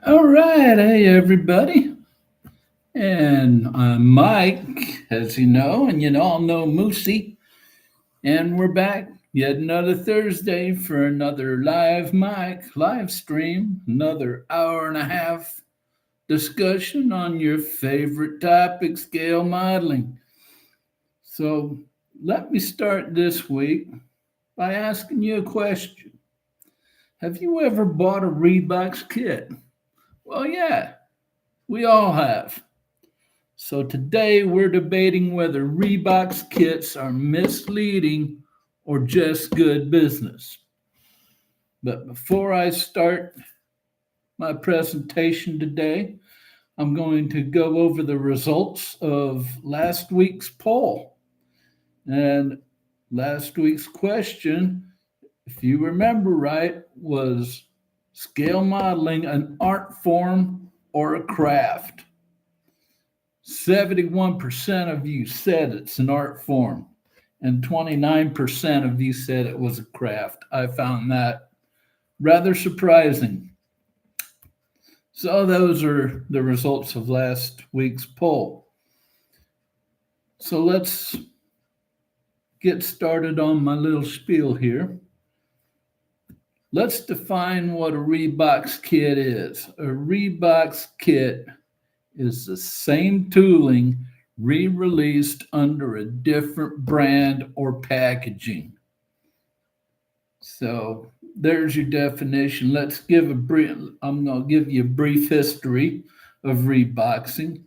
All right, hey everybody, and I'm Mike, as you know, and you all know Moosey, and we're back yet another Thursday for another live mic live stream, another hour and a half discussion on your favorite topic, scale modeling. So let me start this week by asking you a question. Have you ever bought a Rebox kit? Well, yeah, we all have. So today we're debating whether Reebok's kits are misleading or just good business. But before I start my presentation today, I'm going to go over the results of last week's poll. And last week's question, if you remember right, was scale modeling an art form or a craft? 71% of you said it's an art form, and 29% of you said it was a craft. I found that rather surprising. So, those are the results of last week's poll. So, let's get started on my little spiel here. Let's define what a Reebox kit is. A Reebox kit is the same tooling re released under a different brand or packaging. So there's your definition. Let's give a brief, I'm going to give you a brief history of reboxing.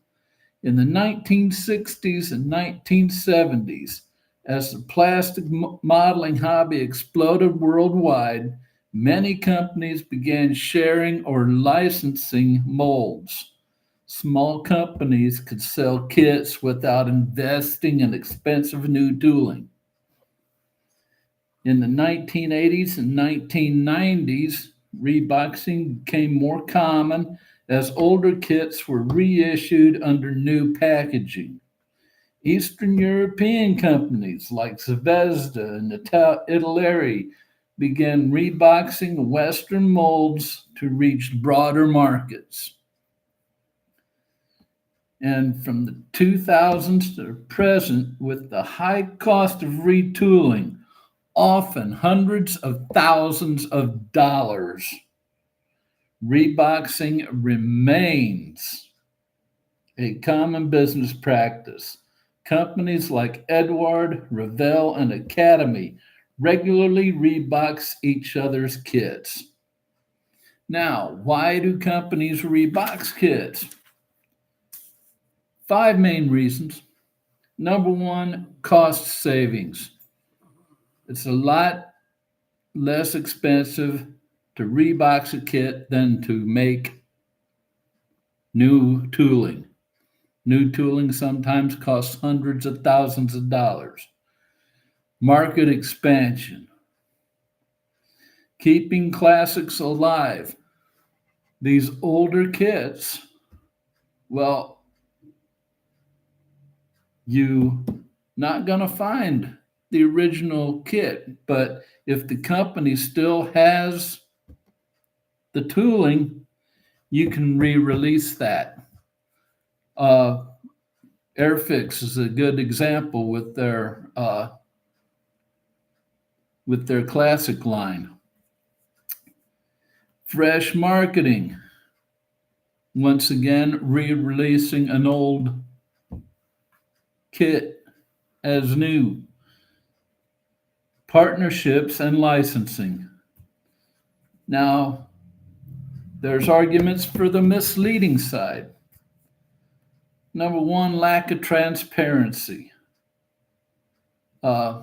In the 1960s and 1970s, as the plastic modeling hobby exploded worldwide, many companies began sharing or licensing molds. Small companies could sell kits without investing in expensive new tooling. In the 1980s and 1990s, reboxing became more common as older kits were reissued under new packaging. Eastern European companies like Zvezda and Italeri began reboxing Western molds to reach broader markets. And from the 2000s to the present, with the high cost of retooling, often hundreds of thousands of dollars, reboxing remains a common business practice. Companies like Edward, Revell, and Academy regularly rebox each other's kits. Now, why do companies rebox kits? Five main reasons. Number one, cost savings. It's a lot less expensive to rebox a kit than to make new tooling. New tooling sometimes costs hundreds of thousands of dollars. Market expansion. Keeping classics alive. These older kits, well, you not going to find the original kit, but if the company still has the tooling, you can re-release that. uh, Airfix is a good example with their classic line. Fresh marketing, once again re-releasing an old kit as new. Partnerships and licensing. Now, there's arguments for the misleading side. Number one, lack of transparency. Uh,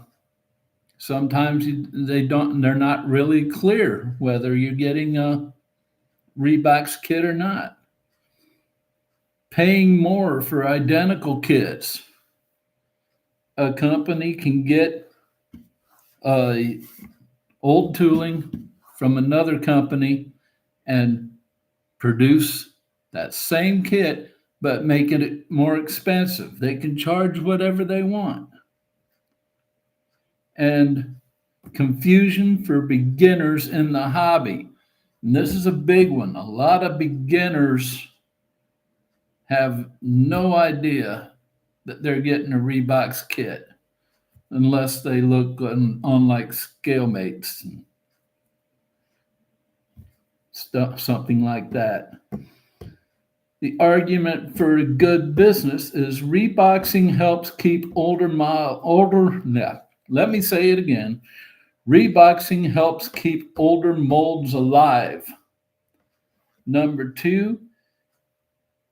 Sometimes they're not really clear whether you're getting a Reeboks kit or not. Paying more for identical kits. A company can get a old tooling from another company and produce that same kit but make it more expensive. They can charge whatever they want. And confusion for beginners in the hobby. And this is a big one. A lot of beginners have no idea that they're getting a Rebox kit unless they look on like scale mates and stuff, something like that. The argument for a good business is reboxing helps keep older. Nah, let me say it again. Reboxing helps keep older molds alive. Number two,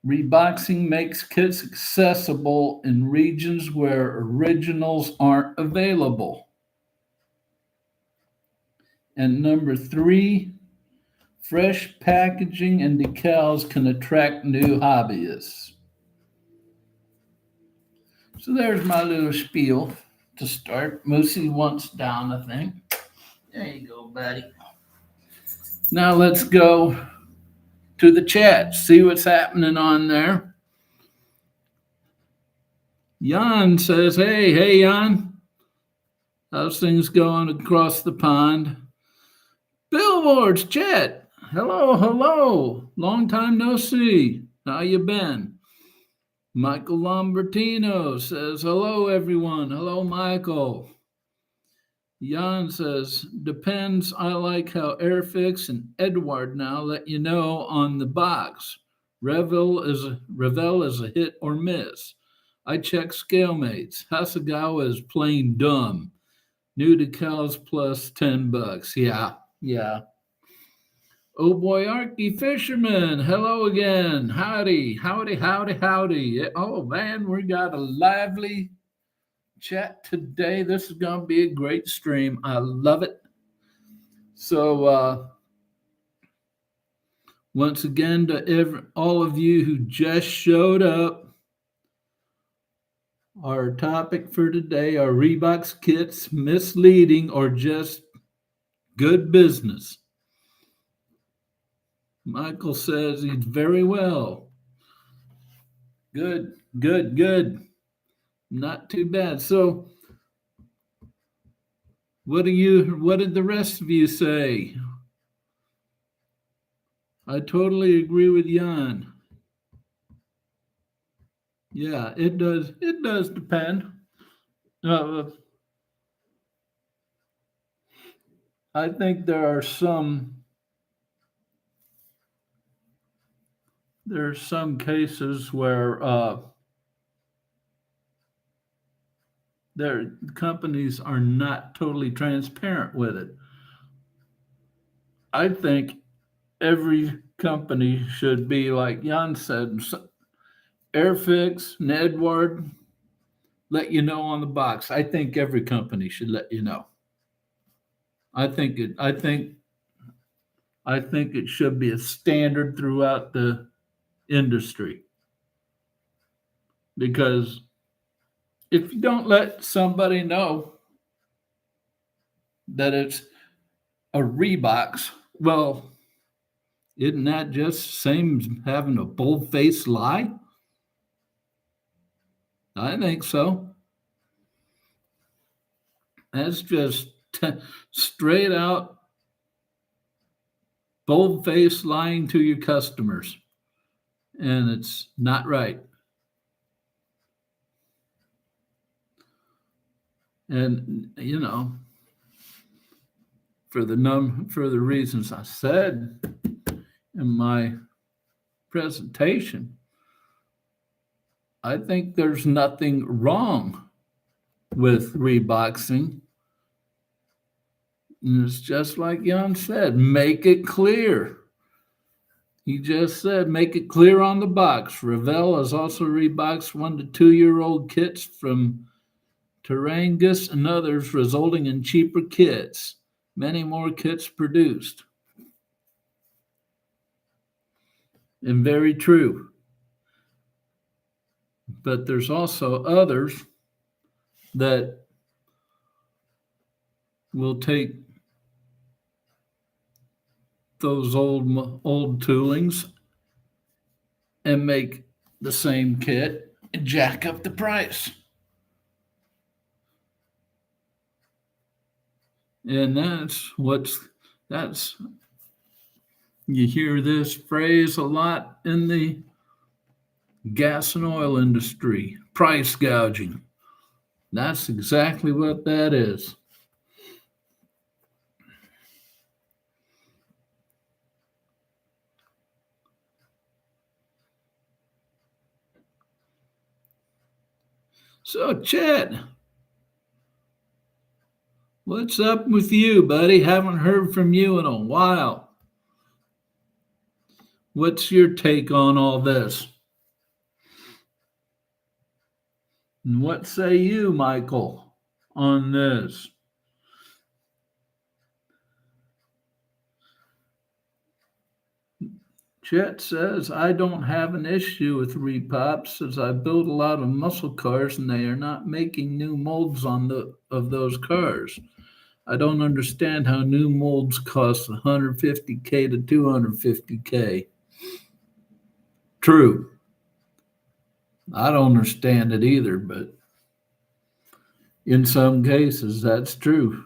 reboxing makes kits accessible in regions where originals aren't available. And number three, fresh packaging and decals can attract new hobbyists. So there's my little spiel to start. Moosey wants down, I think. There you go, buddy. Now let's go to the chat, see what's happening on there. Jan says, hey, Jan. How's things going across the pond? Billboards, chat. Hello. Long time no see. How you been? Michael Lambertino says, hello, everyone. Hello, Michael. Jan says, depends. I like how Airfix and Edward now let you know on the box. Revel is a hit or miss. I check scalemates. Hasagawa is plain dumb. New decals plus $10. Yeah. Oh boy, Arky Fisherman. Hello again. Howdy. Oh man, we got a lively chat today. This is going to be a great stream. I love it. So, once again, to all of you who just showed up, our topic for today are Reeboks kits misleading or just good business. Michael says he's very well. Good. Not too bad. So, what did the rest of you say? I totally agree with Jan. Yeah, it does. It does depend. Uh, I think there are some cases where their companies are not totally transparent with it. I think every company should be like Jan said, Airfix, Nedward, let you know on the box. I think every company should let you know. I think it should be a standard throughout the industry. Because if you don't let somebody know that it's a Rebox, well, isn't that just same as having a bold-faced lie? I think so. That's just straight out bold-faced lying to your customers, and it's not right. And for the reasons I said in my presentation, I think there's nothing wrong with reboxing. And it's just like Jan said, make it clear. He just said, make it clear on the box. Revell has also reboxed 1 to 2 year old kits from Tarangus and others, resulting in cheaper kits. Many more kits produced. And very true. But there's also others that will take those old toolings and make the same kit and jack up the price. And that's You hear this phrase a lot in the gas and oil industry, price gouging. That's exactly what that is. So, Chet, what's up with you, buddy? Haven't heard from you in a while. What's your take on all this? And what say you, Michael, on this? Chet says, I don't have an issue with repops as I build a lot of muscle cars and they are not making new molds on the of those cars. I don't understand how new molds cost 150K to 250K. True. I don't understand it either, but in some cases that's true.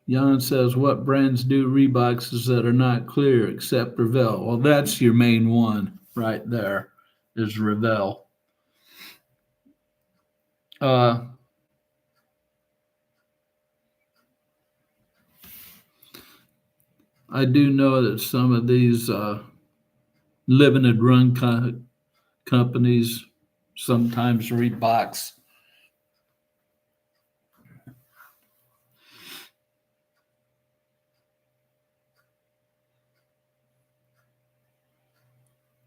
Jan says, what brands do Reeboxes that are not clear except Revell? Well, that's your main one right there, is Revell. Uh, I do know that some of these limited run companies sometimes Reebox,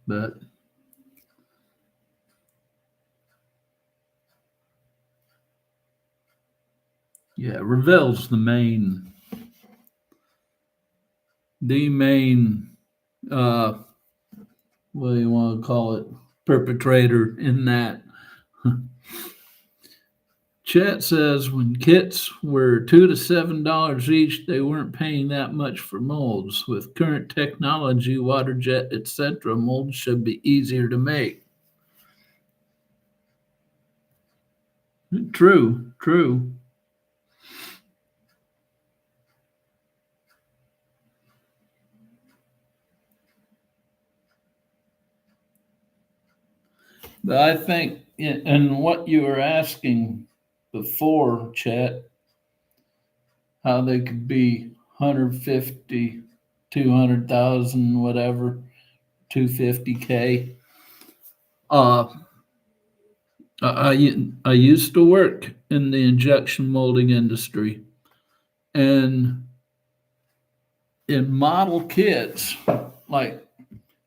but yeah, Revell's the main uh, what do you want to call it, perpetrator in that. Chat says when kits were $2 to $7 each, they weren't paying that much for molds. With current technology, water jet, etc., molds should be easier to make. True, true. But I think, and what you were asking before, Chet, how they could be 150, 200,000, whatever, 250K. Uh, I used to work in the injection molding industry, and in model kits, like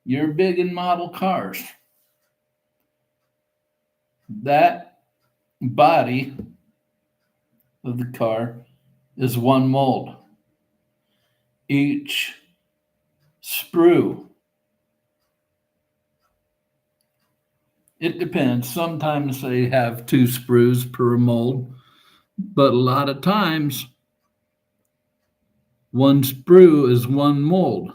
you're big in model cars, that body of the car is one mold. Each sprue, it depends. Sometimes they have two sprues per mold, but a lot of times one sprue is one mold.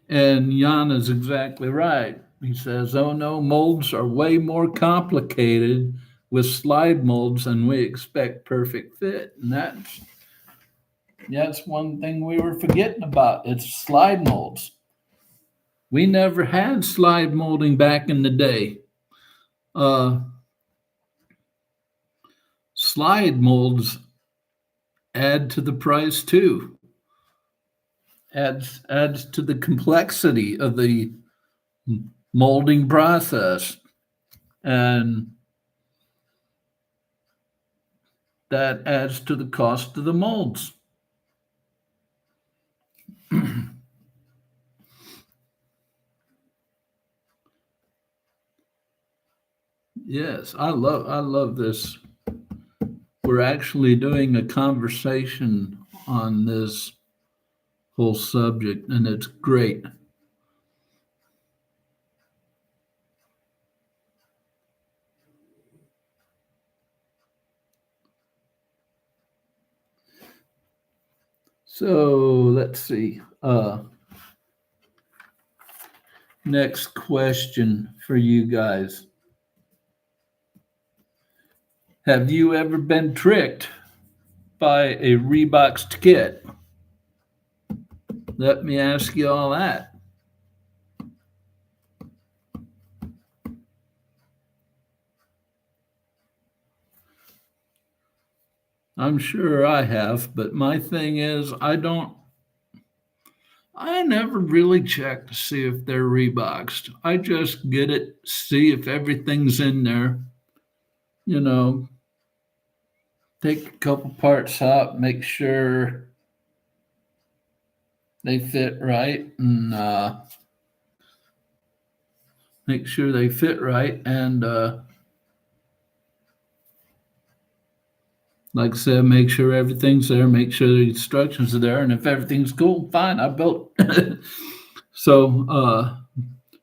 And Jan is exactly right. He says, oh no, molds are way more complicated with slide molds than we expect perfect fit. And that's one thing we were forgetting about. It's slide molds. We never had slide molding back in the day. Uh, Slide molds add to the price too. Adds to the complexity of the molding process, and that adds to the cost of the molds. Yes, I love this. We're actually doing a conversation on this whole subject, and it's great. So let's see. Next question for you guys. Have you ever been tricked by a Reboxed kit? Let me ask you all that. I'm sure I have, but my thing is, I never really check to see if they're Reboxed. I just get it, see if everything's in there, you know, take a couple parts out, make sure they fit right, and make sure they fit right. And like I said, make sure everything's there, make sure the instructions are there, and if everything's cool, fine, I built. So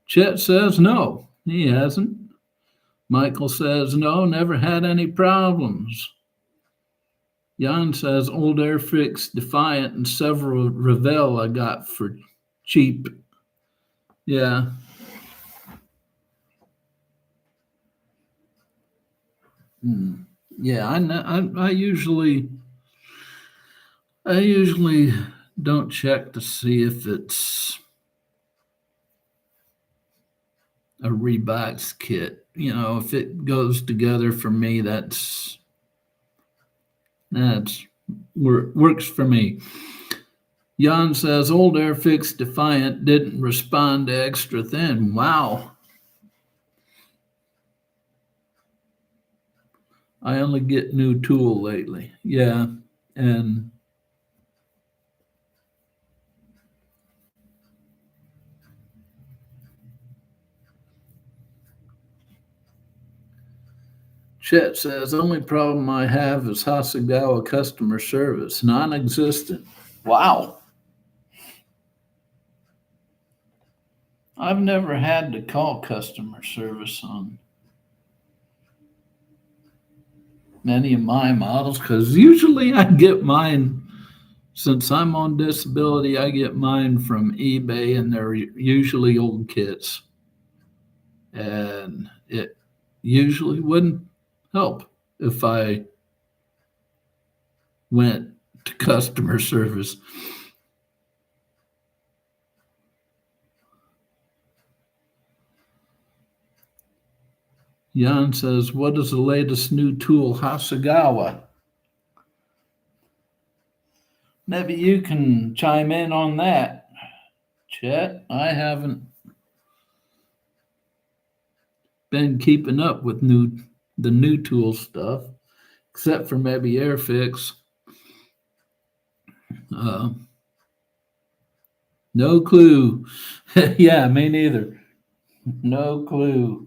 Chet says no, he hasn't. Michael says no, never had any problems. Jan says old Airfix Defiant and several Revell I got for cheap. Yeah. Hmm. Yeah, I usually don't check to see if it's a Rebox kit. You know, if it goes together for me, that's works for me. Jan says old Airfix Defiant didn't respond to extra thin. Wow. I only get new tool lately. Yeah. And Chet says only problem I have is Hasagawa customer service, non-existent. Wow. I've never had to call customer service on many of my models because usually I get mine, since I'm on disability, I get mine from eBay and they're usually old kits. And it usually wouldn't help if I went to customer service. Jan says, what is the latest new tool, Hasagawa? Maybe you can chime in on that, Chet. I haven't been keeping up with the new tool stuff, except for maybe Airfix. Uh, no clue. Yeah, me neither. No clue.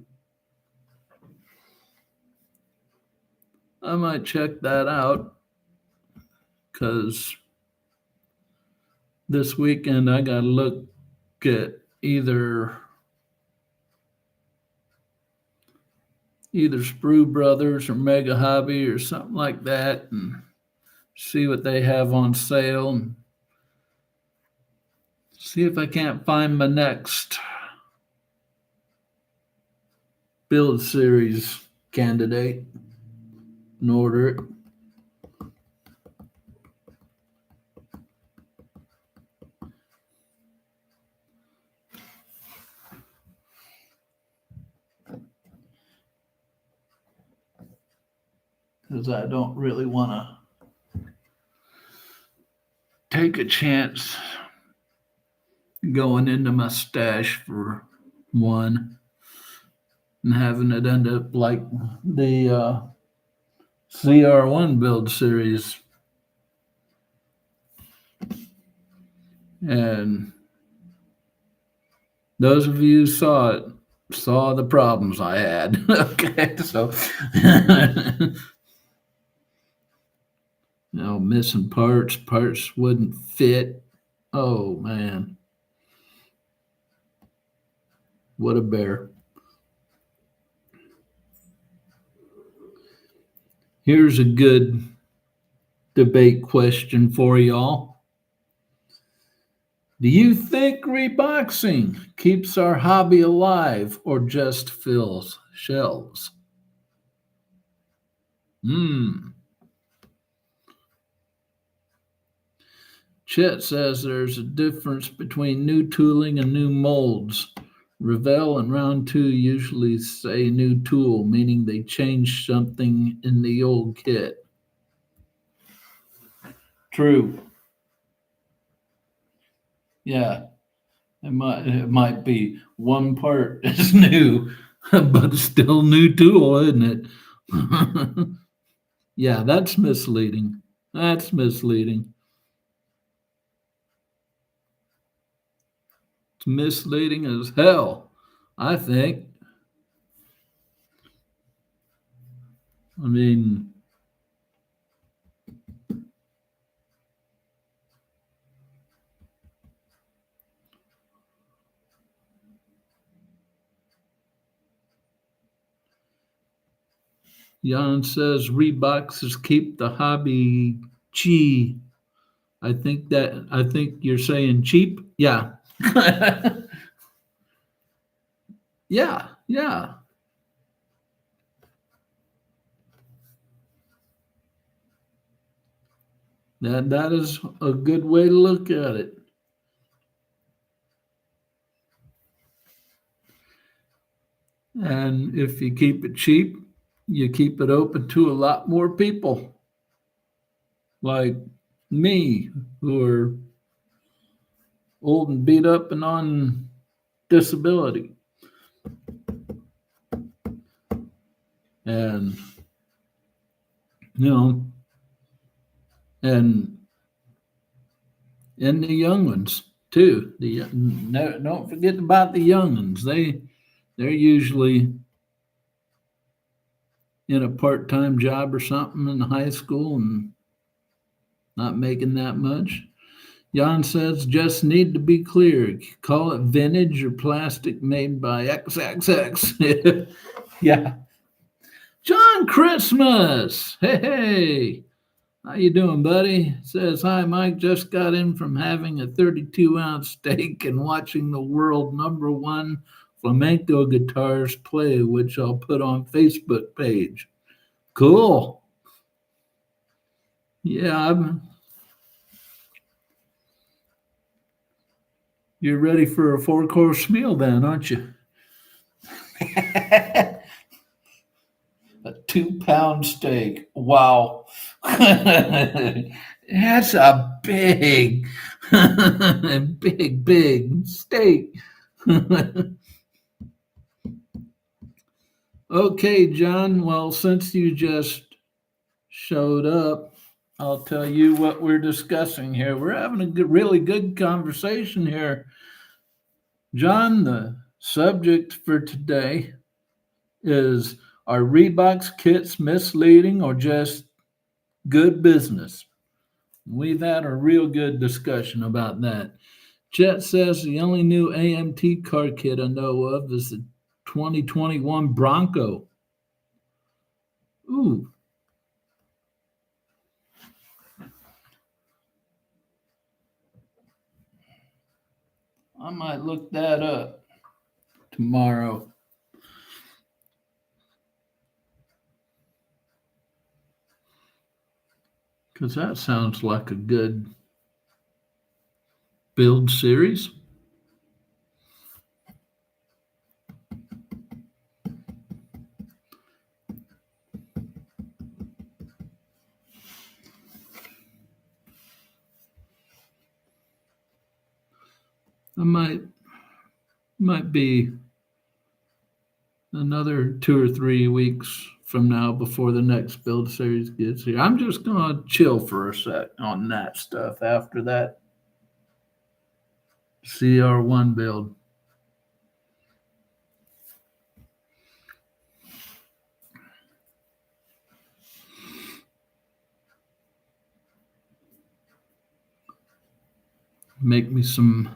I might check that out because this weekend I got to look at either Sprue Brothers or Mega Hobby or something like that and see what they have on sale and see if I can't find my next build series candidate and order it. Because I don't really want to take a chance going into my stash for one and having it end up like the CR1 build series. And those of you who saw it saw the problems I had. Okay, so missing parts wouldn't fit. Oh man, what a bear. Here's a good debate question for y'all. Do you think reboxing keeps our hobby alive or just fills shelves? Hmm. Chet says there's a difference between new tooling and new molds. Revel and Round 2 usually say new tool, meaning they changed something in the old kit. True. Yeah. It might be one part is new, but still new tool, isn't it? Yeah, that's misleading. That's misleading. It's misleading as hell, I think. I mean, Jan says Reeboxes keep the hobby cheap. I think you're saying cheap. Yeah. Yeah, yeah. That is a good way to look at it. And if you keep it cheap, you keep it open to a lot more people like me who are old and beat up and on disability. And, you know, and the young ones too. No, don't forget about the young ones. They're usually in a part-time job or something in high school and not making that much. Jan says, just need to be clear. Call it vintage or plastic made by XXX. Yeah. John Christmas. Hey, hey. How you doing, buddy? Says, hi, Mike. Just got in from having a 32-ounce steak and watching the world number one flamenco guitars play, which I'll put on Facebook page. Cool. Yeah, you're ready for a four-course meal then, aren't you? A 2 pound steak. Wow. That's a big, big steak. Okay, John. Well, since you just showed up, I'll tell you what we're discussing here. We're having a really good conversation here. John, the subject for today is, are Reeboks kits misleading or just good business? We've had a real good discussion about that. Chet says the only new AMT car kit I know of is the 2021 Bronco. Ooh, I might look that up tomorrow. Because that sounds like a good build series. I might be another 2 or 3 weeks from now before the next build series gets here. I'm just gonna chill for a sec on that stuff after that CR1 build. Make me some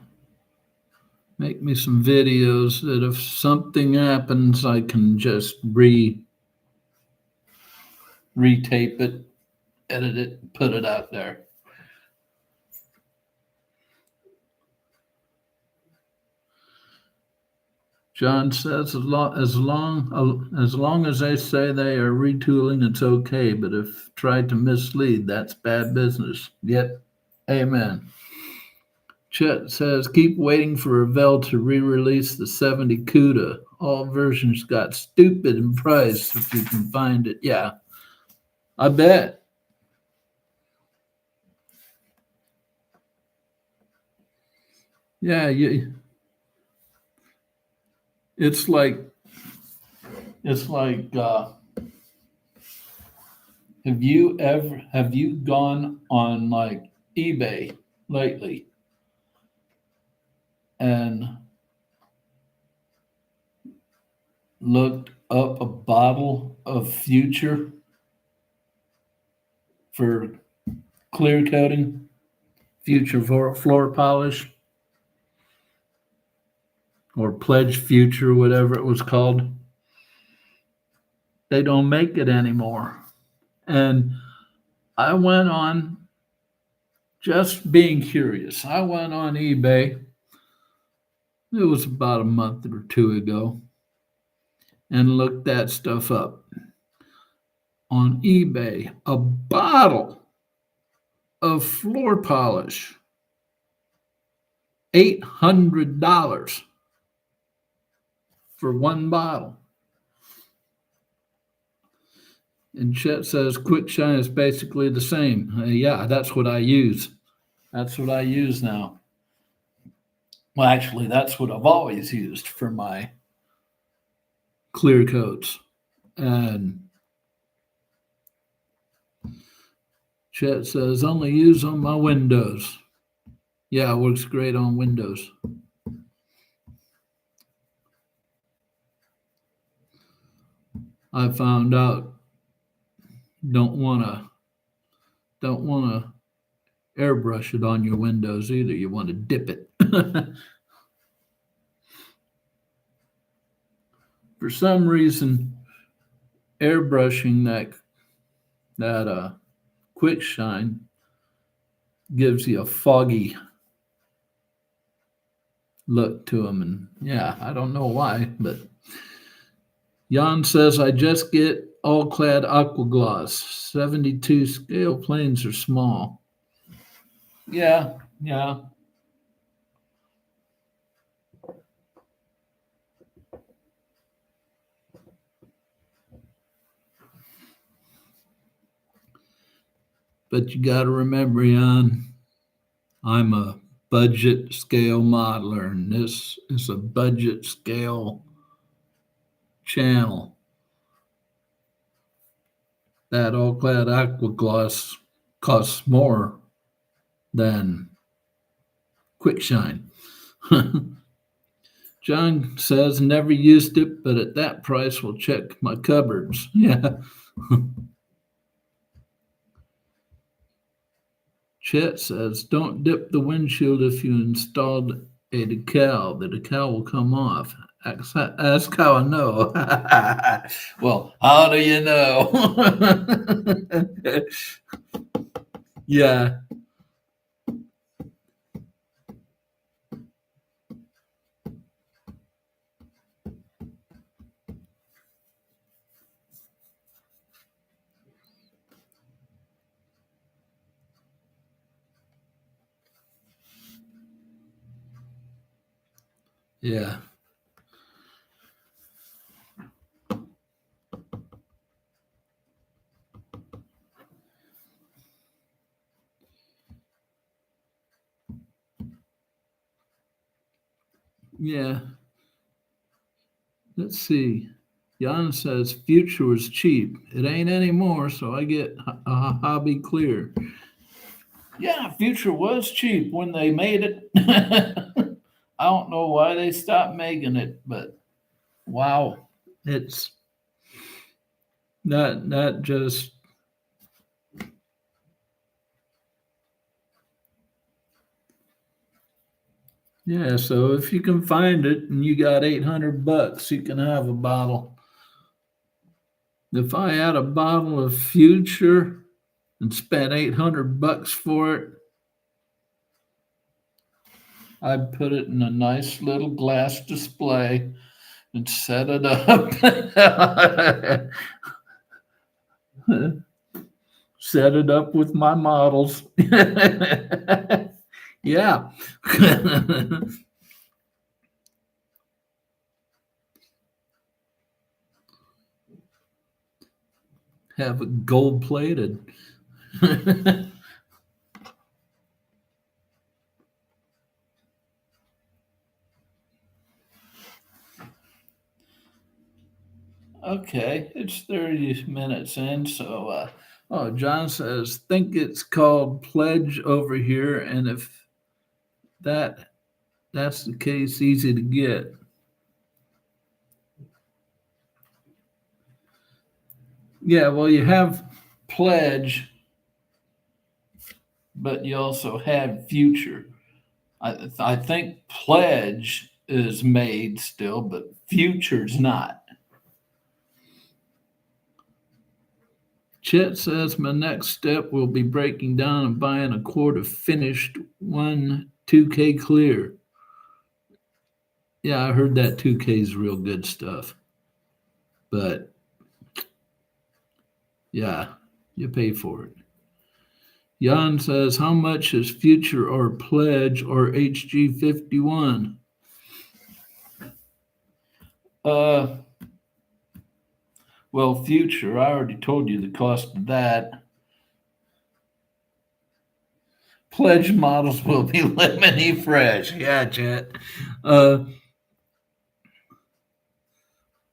videos that if something happens I can just retape it, edit it, put it out there. John says as long as they say they are retooling, it's okay. But if tried to mislead, that's bad business. Yet, amen. Chet says keep waiting for Revell to re-release the 70 CUDA. All versions got stupid in price if you can find it. Yeah, I bet. Yeah, it's like it's like. Have you gone on like eBay lately and looked up a bottle of Future for clear coating, Future floor polish, or Pledge Future, whatever it was called? They don't make it anymore. And I went on, just being curious, I went on eBay. It was about a month or two ago and looked that stuff up on eBay. A bottle of floor polish, $800 for one bottle. And Chet says Quick Shine is basically the same. Yeah, that's what I use. That's what I use now. Well, actually, that's what I've always used for my clear coats. And Chet says only use on my windows. Yeah, it works great on windows. I found out don't wanna don't wanna airbrush it on your windows either. You want to dip it. For some reason, airbrushing that quick shine gives you a foggy look to them, and yeah, I don't know why, but Jan says I just get all clad aqua gloss. 72 scale planes are small. Yeah, yeah. But you got to remember, Jan, I'm a budget scale modeler, and this is a budget scale channel. That all clad aqua gloss costs more than quick shine. John says never used it, but at that price will check my cupboards. Yeah. Chet says don't dip the windshield if you installed a decal. The decal will come off. Ask how I know. Well, how do you know? Yeah, yeah, yeah. Let's see. Jan says future was cheap. It ain't anymore, so I get a hobby clear. Yeah, future was cheap when they made it. I don't know why they stopped making it, but wow, it's that just yeah. So if you can find it and you got $800, you can have a bottle. If I had a bottle of Future and spent $800 for it, I'd put it in a nice little glass display and set it up. Set it up with my models. Yeah. Have it gold plated. Okay, it's 30 minutes in, so oh, John says, think it's called pledge over here, and if that that's the case, easy to get. Yeah, well, you have pledge, but you also have future. I think pledge is made still, but future's not. Chet says my next step will be breaking down and buying a quart of finished one 2K clear. Yeah, I heard that 2K is real good stuff. But yeah, you pay for it. Jan says, how much is future or pledge or HG51? Uh, well, future, I already told you the cost of that. Pledge models will be lemony fresh. Yeah, Chet. Uh,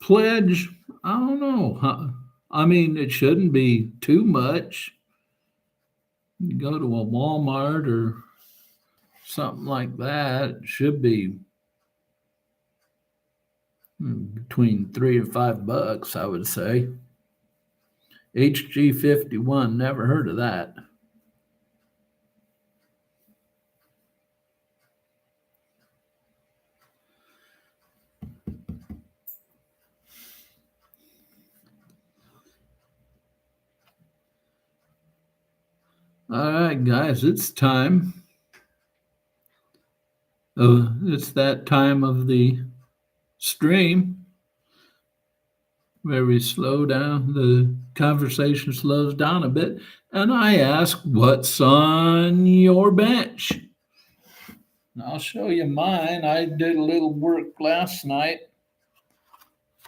Pledge, I don't know. I mean, it shouldn't be too much. You go to a Walmart or something like that, it should be between $3 and $5, I would say. HG51, never heard of that. All right, guys, it's time. It's that time of the stream where we slow down, the conversation slows down a bit, and I ask, what's on your bench? And I'll show you mine. I did a little work last night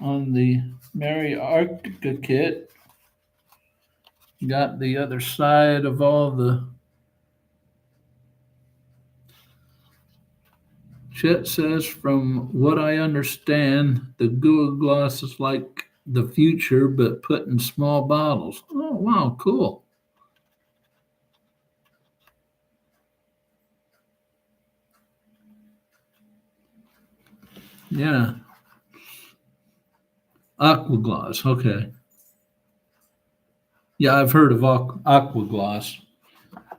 on the Mary Arctica kit. Got the other side of all the. Chet says, from what I understand, the Google Gloss is like the future, but put in small bottles. Oh, wow, cool. Yeah. Aqua Gloss, okay. Yeah, I've heard of Aqua Gloss.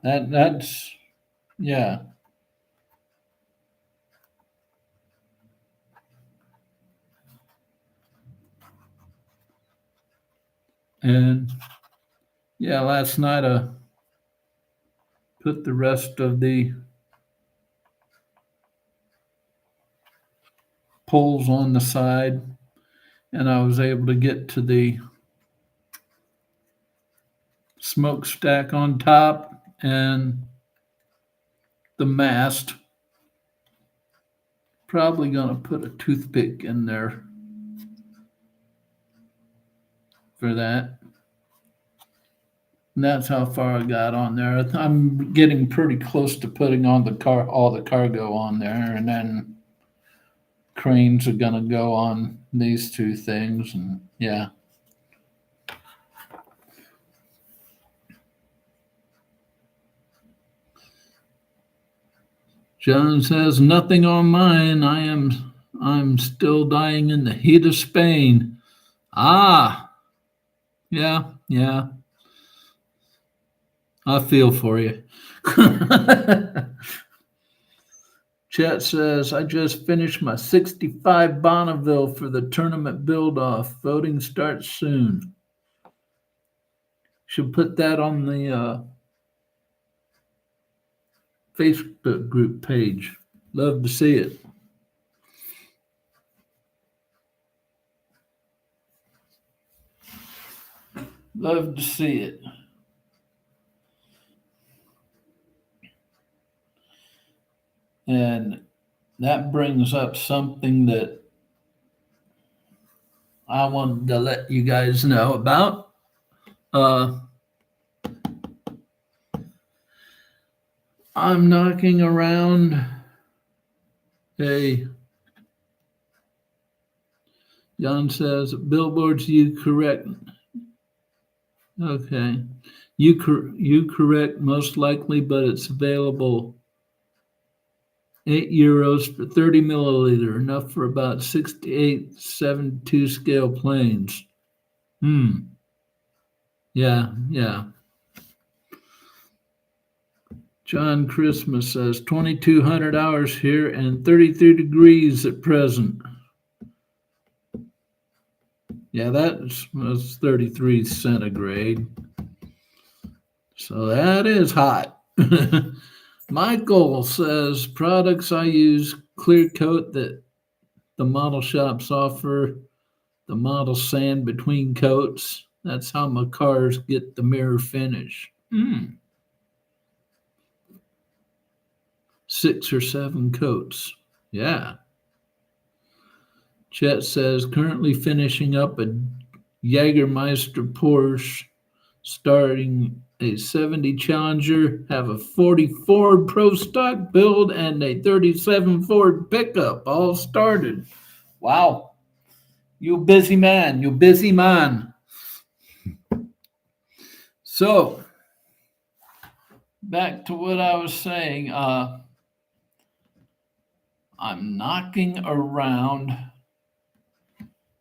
That's, yeah. And yeah, last night I put the rest of the poles on the side, and I was able to get to the smokestack on top and the mast. Probably going to put a toothpick in there for that. And that's how far I got on there. I'm getting pretty close to putting on all the cargo on there, and then cranes are going to go on these two things, and yeah. John says, nothing on mine. I'm still dying in the heat of Spain. Ah, yeah, yeah. I feel for you. Chat says, I just finished my 65 Bonneville for the tournament build off. Voting starts soon. Should put that on the Facebook group page. Love to see it. Love to see it. And that brings up something that I wanted to let you guys know about. Uh, I'm knocking around a. John says, billboards, you correct. Okay. You correct most likely, but it's available €8 for 30 milliliter, enough for about 68, 72 scale planes. Yeah, yeah. John Christmas says 2,200 hours here and 33 degrees at present. Yeah, that's 33 centigrade. So that is hot. Michael says products I use clear coat that the model shops offer, the model sand between coats. That's how my cars get the mirror finish. 6 or 7 coats. Yeah. Chet says currently finishing up a Jägermeister Porsche, starting a 70 Challenger, have a 40 Ford Pro Stock build, and a 37 Ford pickup all started. Wow. You busy man. You busy man. So, back to what I was saying. I'm knocking around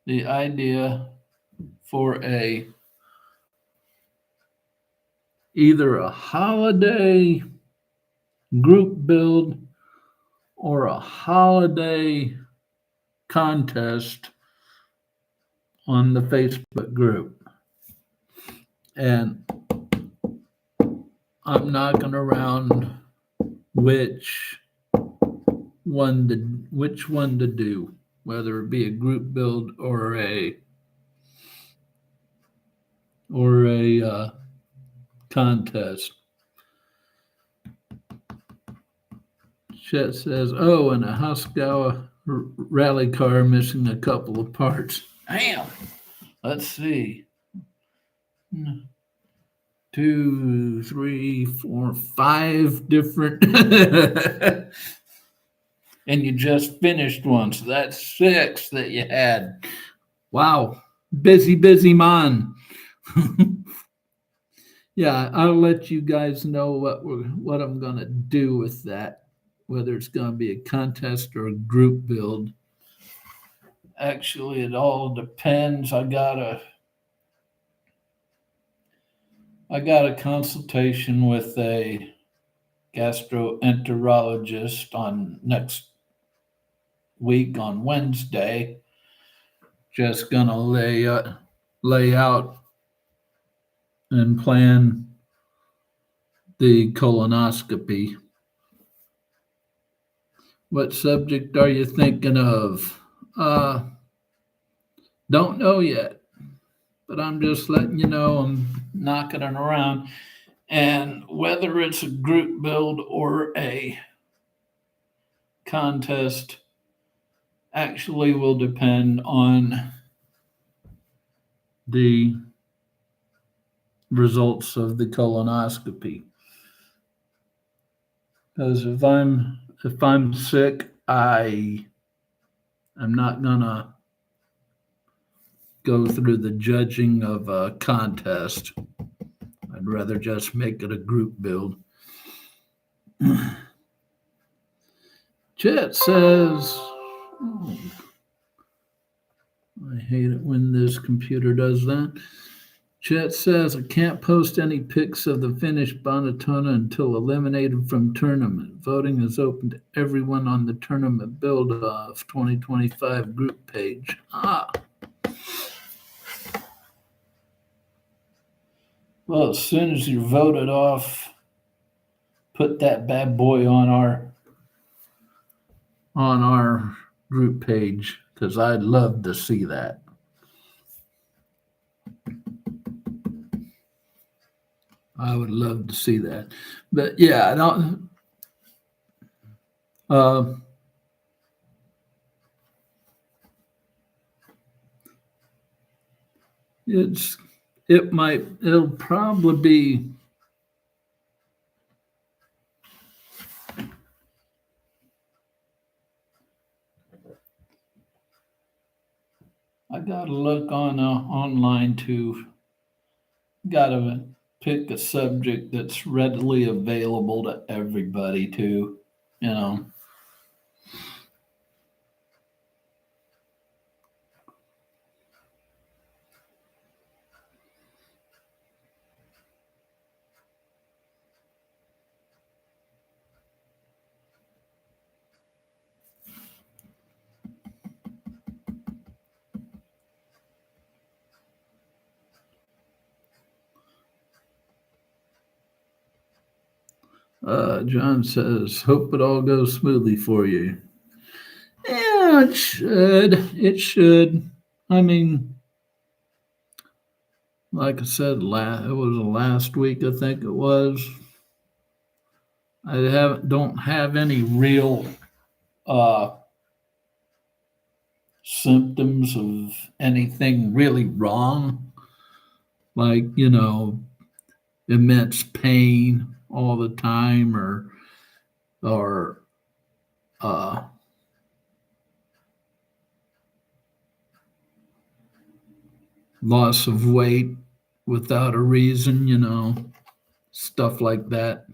the idea for either a holiday group build or a holiday contest on the Facebook group. And I'm knocking around which one to do, whether it be a group build or a contest. Chet says, "Oh, and a Haskell rally car missing a couple of parts." Damn. Let's see. 2, 3, 4, 5 different. And you just finished one, so that's 6 that you had. Wow. Busy man. Yeah, I'll let you guys know what I'm gonna do with that, whether it's gonna be a contest or a group build. Actually, it all depends. I got a consultation with a gastroenterologist on next week on Wednesday. Just gonna lay out and plan the colonoscopy. What subject are you thinking of? Don't know yet, but I'm just letting you know I'm knocking it around. And whether it's a group build or a contest actually will depend on the results of the colonoscopy. Because if I'm sick, I'm not gonna go through the judging of a contest. I'd rather just make it a group build. Chet says, oh, I hate it when this computer does that. Chet says, I can't post any pics of the finished Bonatona until eliminated from tournament. Voting is open to everyone on the tournament build-off 2025 group page. Well, as soon as you're voted off, put that bad boy on our group page, because I'd love to see that. I would love to see that. But yeah, no, uh, it's it'll probably be. I gotta look on online to. Gotta pick a subject that's readily available to everybody too. You know. John says, "Hope it all goes smoothly for you." Yeah, it should. It should. I mean, like I said, it was last week. I think it was. Don't have any real uh, symptoms of anything really wrong, like immense pain all the time, or uh, loss of weight without a reason. Stuff like that.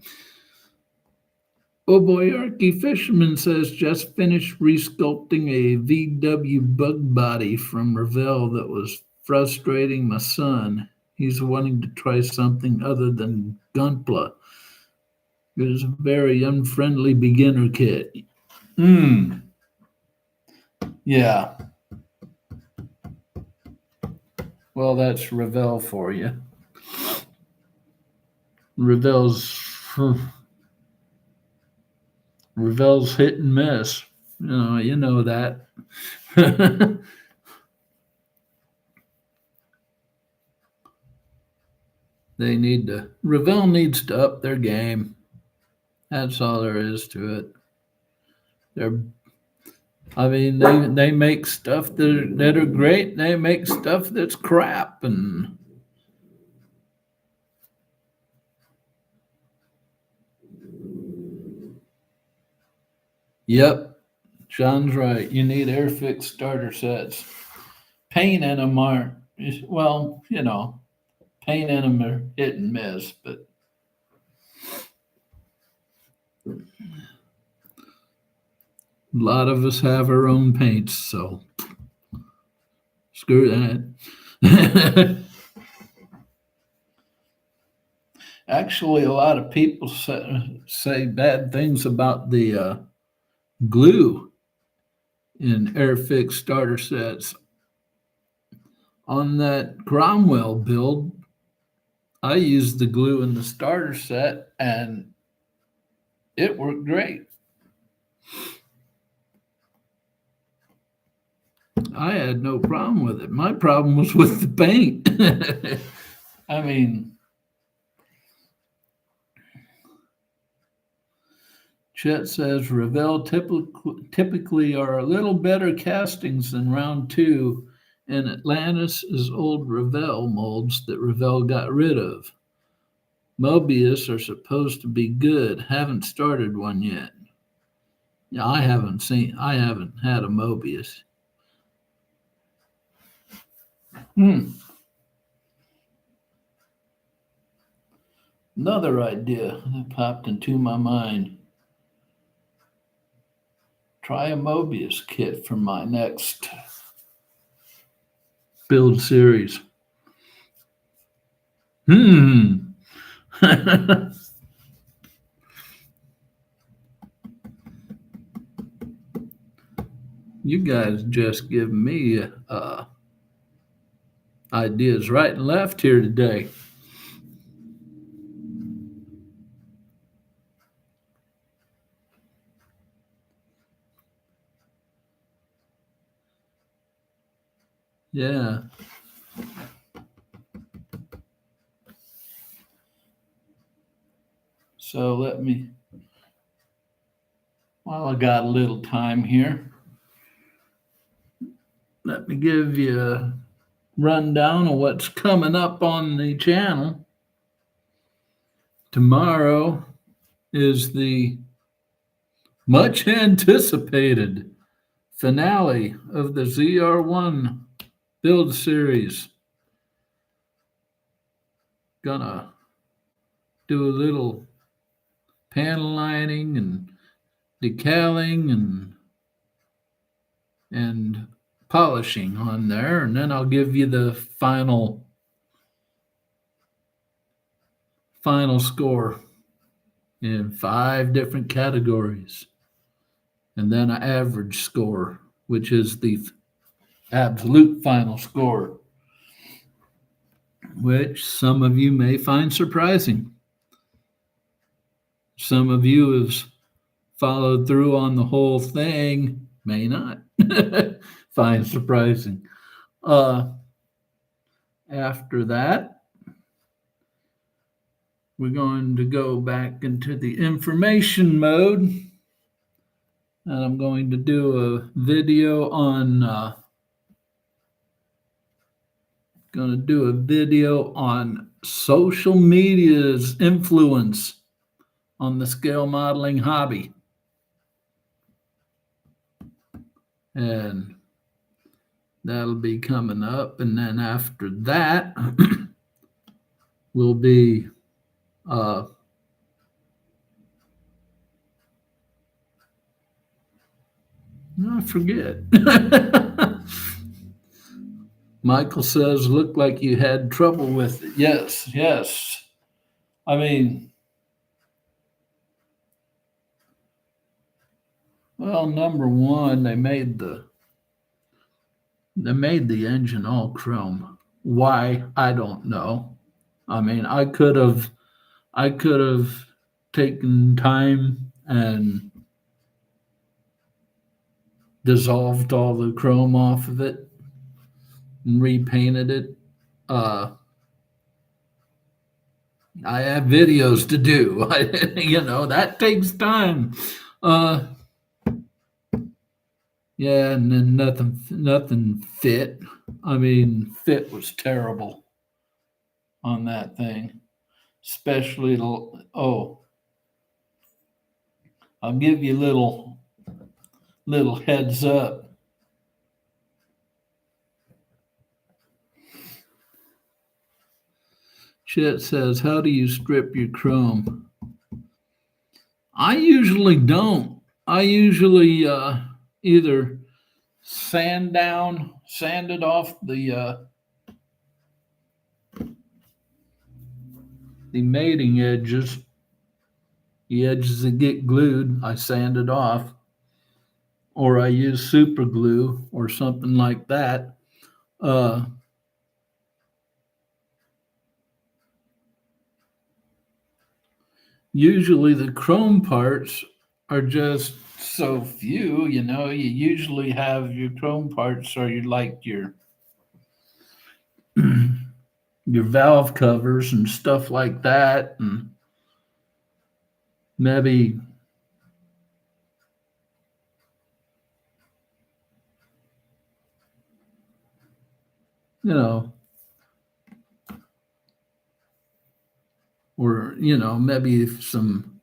Oh boy, Arky Fisherman says just finished resculpting a VW bug body from Revell that was frustrating my son. He's wanting to try something other than Gunpla. It is a very unfriendly beginner kit. Hmm. Yeah. Well, that's Revell for you. Revell's Revell's hit and miss. You know that. Revell needs to up their game. That's all there is to it. They're I mean they make stuff that are great. They make stuff that's crap and yep, John's right. You need Airfix starter sets. Paint in them aren't well, paint in them are hit and miss, but a lot of us have our own paints, so screw that. Actually, a lot of people say bad things about the glue in Airfix starter sets. On that Cromwell build, I used the glue in the starter set and it worked great. I had no problem with it. My problem was with the paint. I mean, Chet says Revell typically are a little better castings than round two, and Atlantis is old Revell molds that Revell got rid of. Mobius are supposed to be good. Haven't started one yet. Yeah, I haven't had a Mobius. Hmm. Another idea that popped into my mind. Try a Mobius kit for my next build series. Hmm. You guys just give me ideas right and left here today. Yeah. So while I got a little time here, let me give you a rundown of what's coming up on the channel. Tomorrow is the much anticipated finale of the ZR1 build series. Gonna do a little panel lining and decaling and polishing on there, and then I'll give you the final score in 5 different categories, and then an average score, which is the absolute final score, which some of you may find surprising. Some of you have followed through on the whole thing, may not find surprising. After that, we're going to go back into the information mode, and I'm going to do a video on social media's influence on the scale modeling hobby. And that'll be coming up. And then after that will be I forget. Michael says, looked like you had trouble with it. Yes. I mean, well, number one, they made the engine all chrome. Why? I don't know. I mean, I could have taken time and dissolved all the chrome off of it and repainted it. I have videos to do. That takes time. Yeah, and then nothing fit. I mean, fit was terrible on that thing, especially I'll give you a little heads up. Chet says, how do you strip your chrome? I usually don't. I usually either sand it off the mating edges, the edges that get glued, I sand it off, or I use super glue or something like that. Usually the chrome parts are just so few, you usually have your chrome parts or your your valve covers and stuff like that, and maybe or maybe some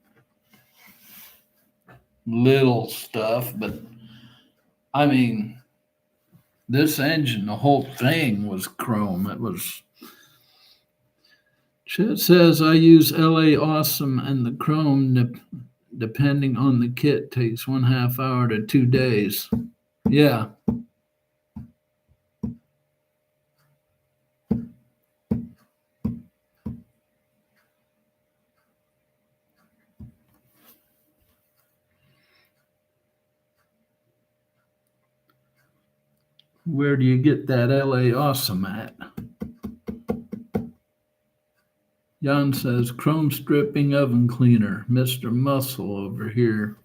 little stuff, but I mean, this engine, the whole thing was chrome. Chet says I use LA Awesome, and the chrome, depending on the kit, takes 1/2 hour to 2 days. Yeah. Where do you get that LA Awesome at? Jan says, chrome stripping oven cleaner, Mr. Muscle over here.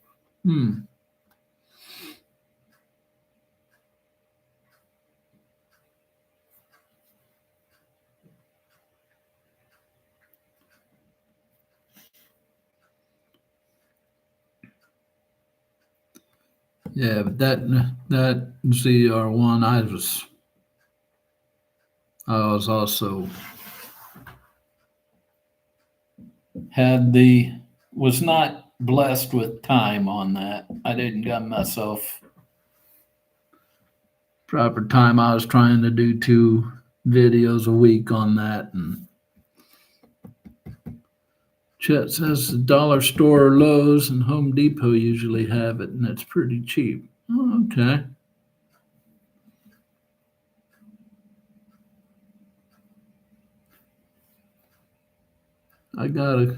Yeah, but that ZR1, I was also had the was not blessed with time on that. I didn't got myself proper time. I was trying to do 2 videos a week on that, and Chet says the dollar store or Lowe's and Home Depot usually have it, and it's pretty cheap. Oh, okay. I gotta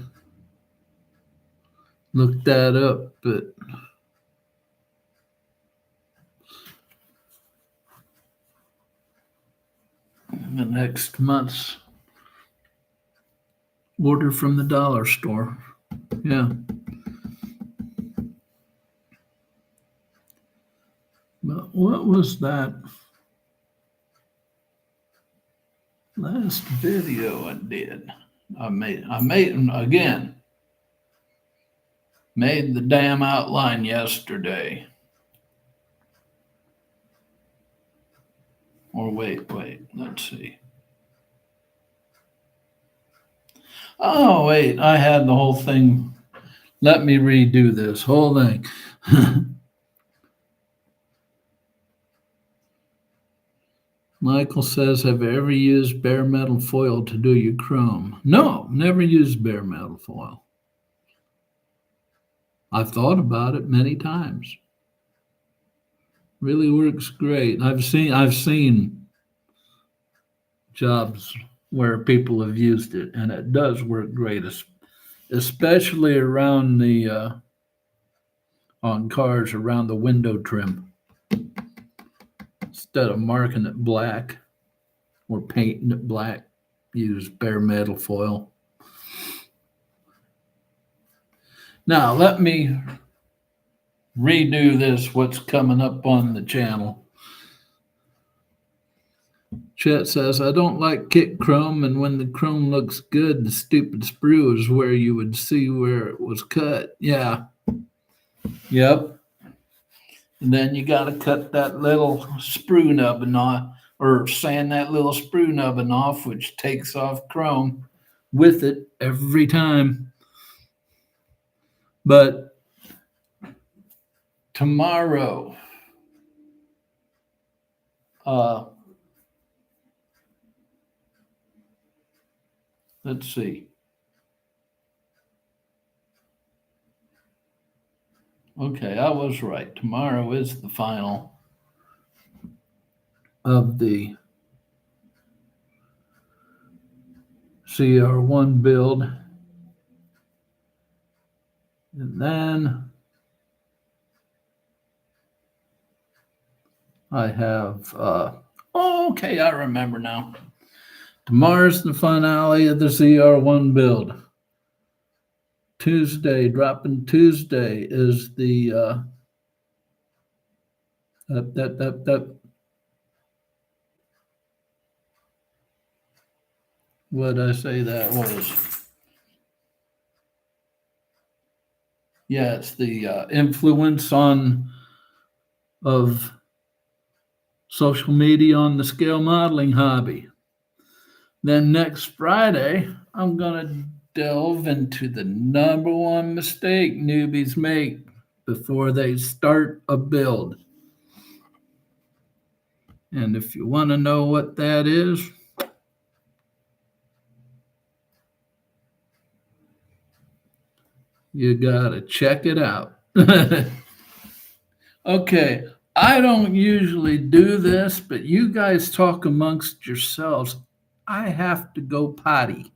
look that up, but the next month's order from the dollar store. Yeah. But what was that last video I did? I made again. Made the damn outline yesterday. Or wait, let's see. Oh, wait, I had the whole thing. Let me redo this whole thing. Michael says, have you ever used bare metal foil to do your chrome? No, never used bare metal foil. I've thought about it many times. Really works great. I've seen jobs where people have used it, and it does work great, especially around the on cars around the window trim. Instead of marking it black or painting it black, use bare metal foil. Now let me redo this. What's coming up on the channel? Chet says, I don't like kit chrome, and when the chrome looks good, the stupid sprue is where you would see where it was cut. Yeah. Yep. And then you got to cut that little sprue nubbin off, or sand that little sprue nubbin off, which takes off chrome with it every time. But tomorrow, let's see. Okay, I was right. Tomorrow is the final of the CR1 build. And then I have, okay, I remember now. Tomorrow's the finale of the CR1 build. Dropping Tuesday is the, what did I say that was? Yeah, it's the influence of social media on the scale modeling hobby. Then next Friday, I'm going to delve into the number one mistake newbies make before they start a build. And if you want to know what that is, you got to check it out. Okay, I don't usually do this, but you guys talk amongst yourselves. I have to go potty.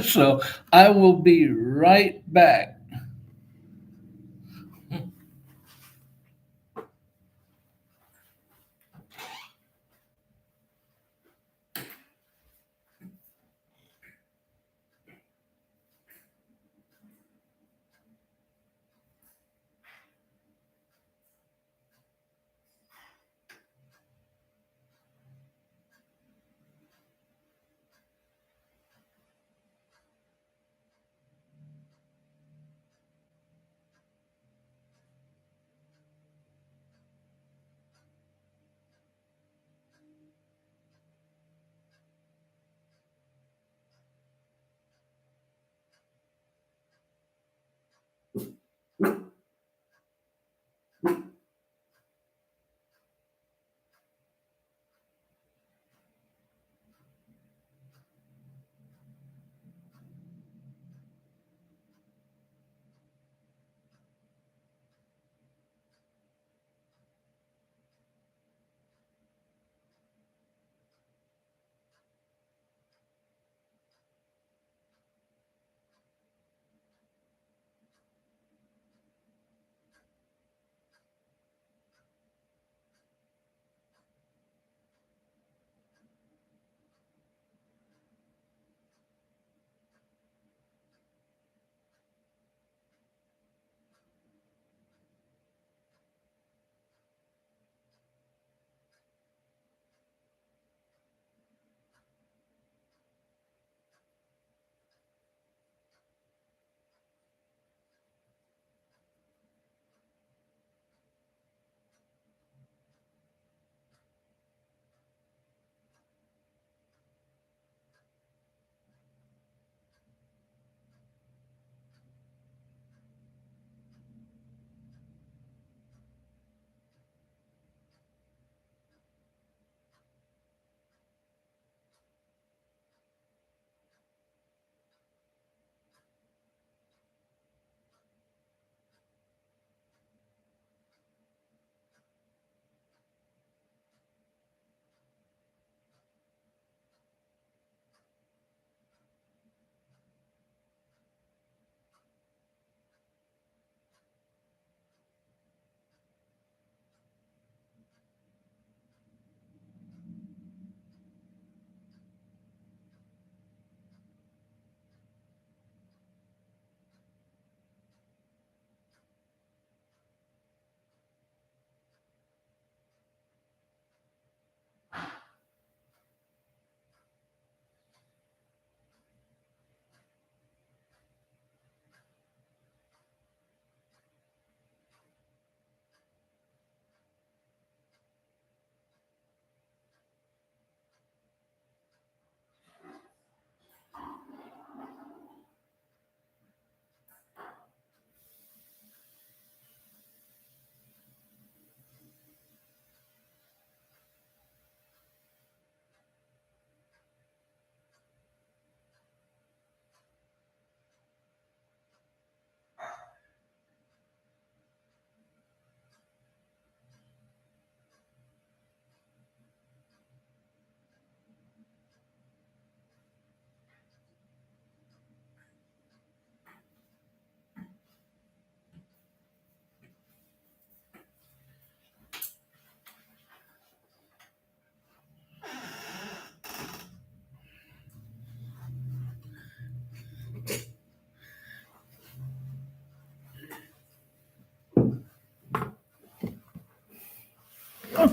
So I will be right back.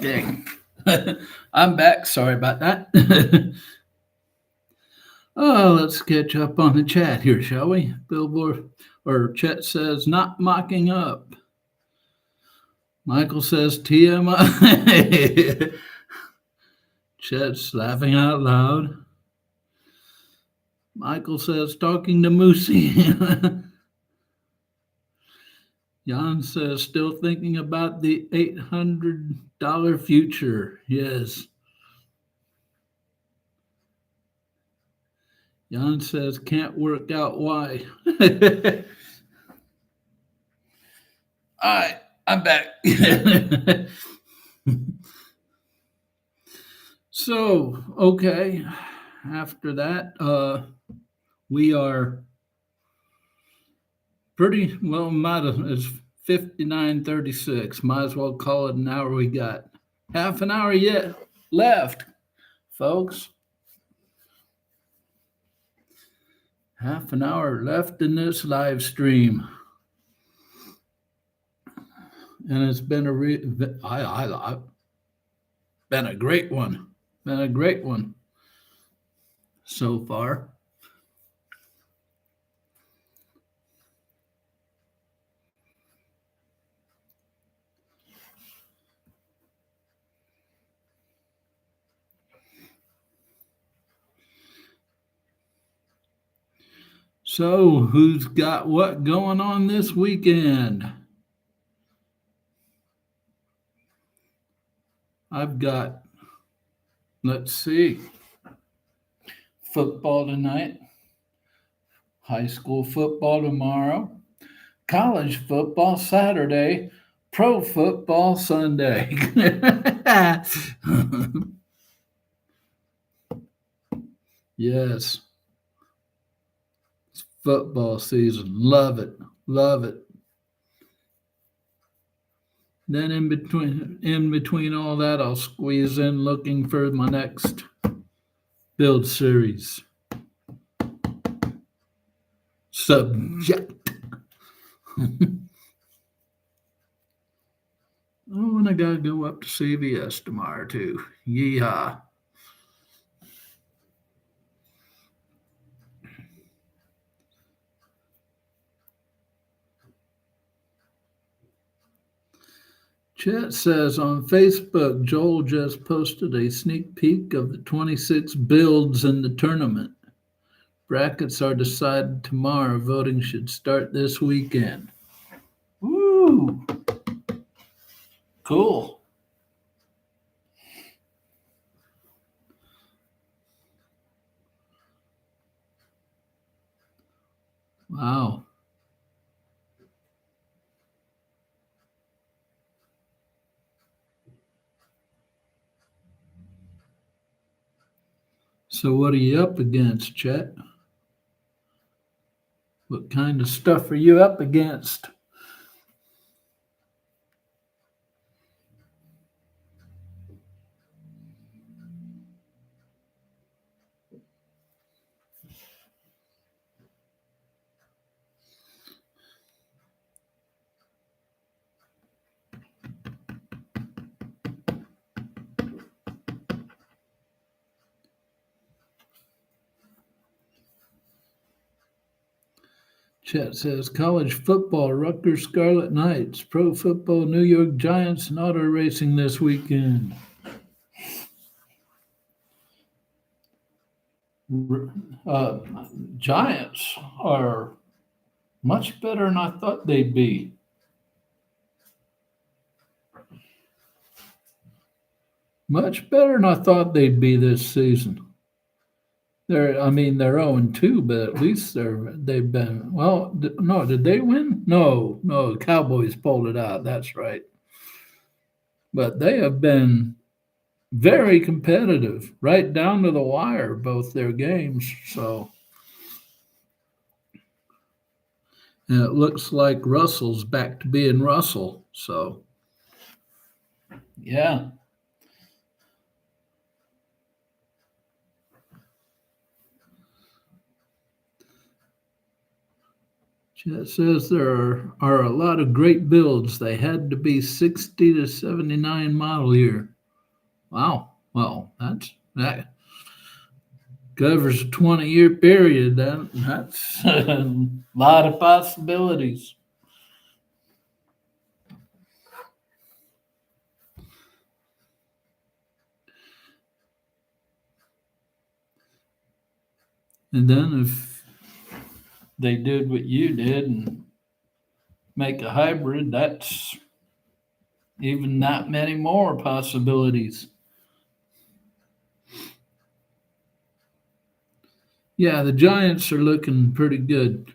Okay. I'm back. Sorry about that. Oh, let's catch up on the chat here, shall we? Billboard or Chet says, not mocking up. Michael says, TMI. Chet's laughing out loud. Michael says, talking to Moosey. Jan says, still thinking about the $800 future. Yes. Jan says, can't work out why. All right, I'm back. So, okay. After that, we are pretty well, it's 59:36. Might as well call it an hour. We got half an hour yet left, folks. Half an hour left in this live stream. And it's been been a great one. Been a great one so far. So, who's got what going on this weekend? I've got, let's see, football tonight, high school football tomorrow, college football Saturday, pro football Sunday. Yes, it's football season. Love it. Love it. Then in between all that, I'll squeeze in looking for my next build series subject. Oh, and I gotta go up to CVS tomorrow too. Yeehaw. Chat says on Facebook, Joel just posted a sneak peek of the 26 builds in the tournament. Brackets are decided tomorrow. Voting should start this weekend. Woo! Cool. Wow. So what are you up against, Chet? What kind of stuff are you up against? Chat says college football, Rutgers Scarlet Knights, pro football, New York Giants, and auto racing this weekend. Uh, Giants are much better than I thought they'd be. Much better than I thought they'd be this season. They're 0-2, but at least they've been well. No, did they win? No, no. Cowboys pulled it out. That's right. But they have been very competitive, right down to the wire, both their games. So, and it looks like Russell's back to being Russell. So, yeah. Chat says there are a lot of great builds. They had to be 60 to 79 model year. Wow. Well, that covers a 20-year period. That's a lot of possibilities. And then if they did what you did and make a hybrid, that's even that many more possibilities. Yeah, the Giants are looking pretty good.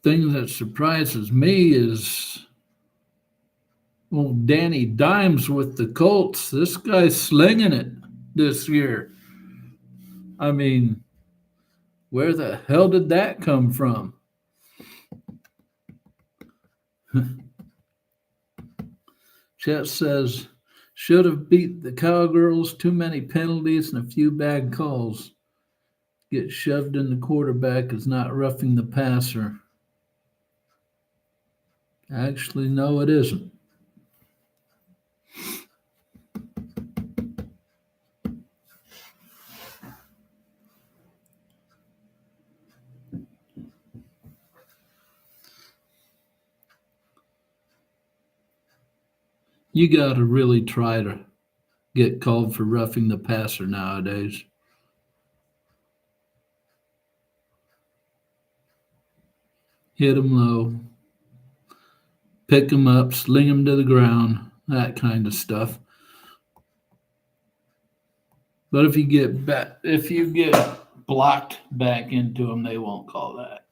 Thing that surprises me is old Danny Dimes with the Colts. This guy's slinging it this year. I mean, where the hell did that come from? Chet says, should have beat the Cowgirls. Too many penalties and a few bad calls. Get shoved in the quarterback is not roughing the passer. Actually, no, it isn't. You got to really try to get called for roughing the passer nowadays. Hit him low, pick him up, sling him to the ground, that kind of stuff. But if you get blocked back into him, they won't call that.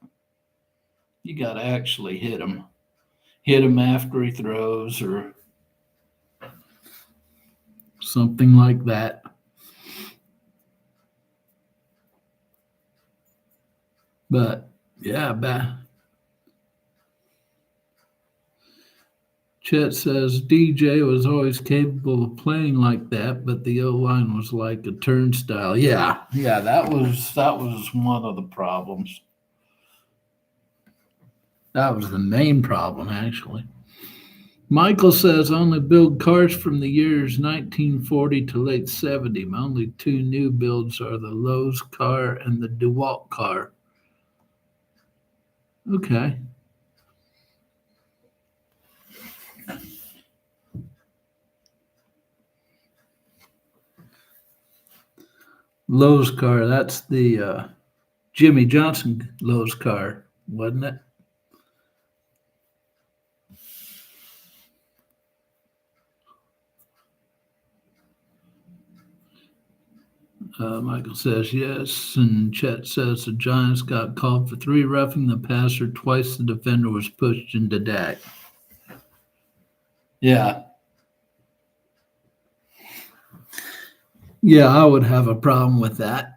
You got to actually hit him after he throws or something like that. But yeah, Chet says DJ was always capable of playing like that, but the O line was like a turnstile. Yeah, that was one of the problems. That was the main problem, actually. Michael says only build cars from the years 1940 to late 70. Only two new builds are the Lowe's car and the DeWalt car. Okay. Lowe's car, that's the Jimmy Johnson Lowe's car, wasn't it? Michael says yes, and Chet says the Giants got called for three roughing the passer. Twice the defender was pushed into Dak. Yeah, yeah, I would have a problem with that.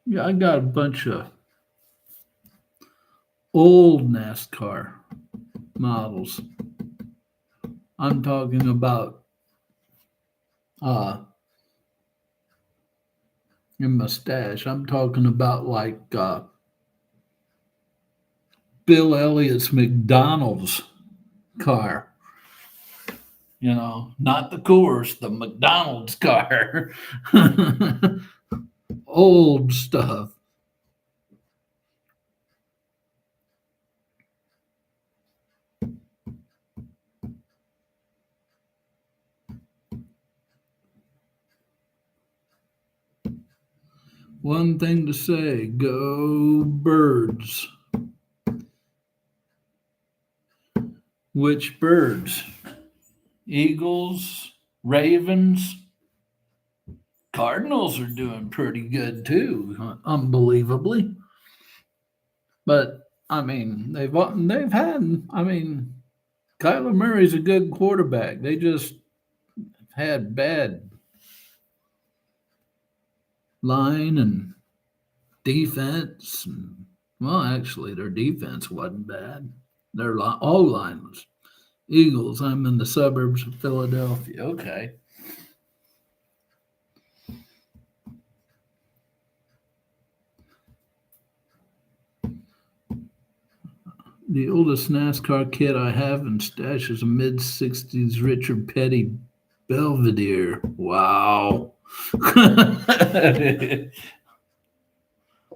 Yeah, I got a bunch of old NASCAR models. I'm talking about uh, your mustache. I'm talking about like Bill Elliott's McDonald's car. Not the Coors, the McDonald's car. Old stuff. One thing to say, go birds. Which birds? Eagles, ravens, Cardinals are doing pretty good too, unbelievably. But I mean, they've had. I mean, Kyler Murray's a good quarterback. They just had bad line and defense. And, well, actually, their defense wasn't bad. Their all line was. Eagles. I'm in the suburbs of Philadelphia. Okay. The oldest NASCAR kit I have in stash is a mid-60s Richard Petty Belvedere. Wow.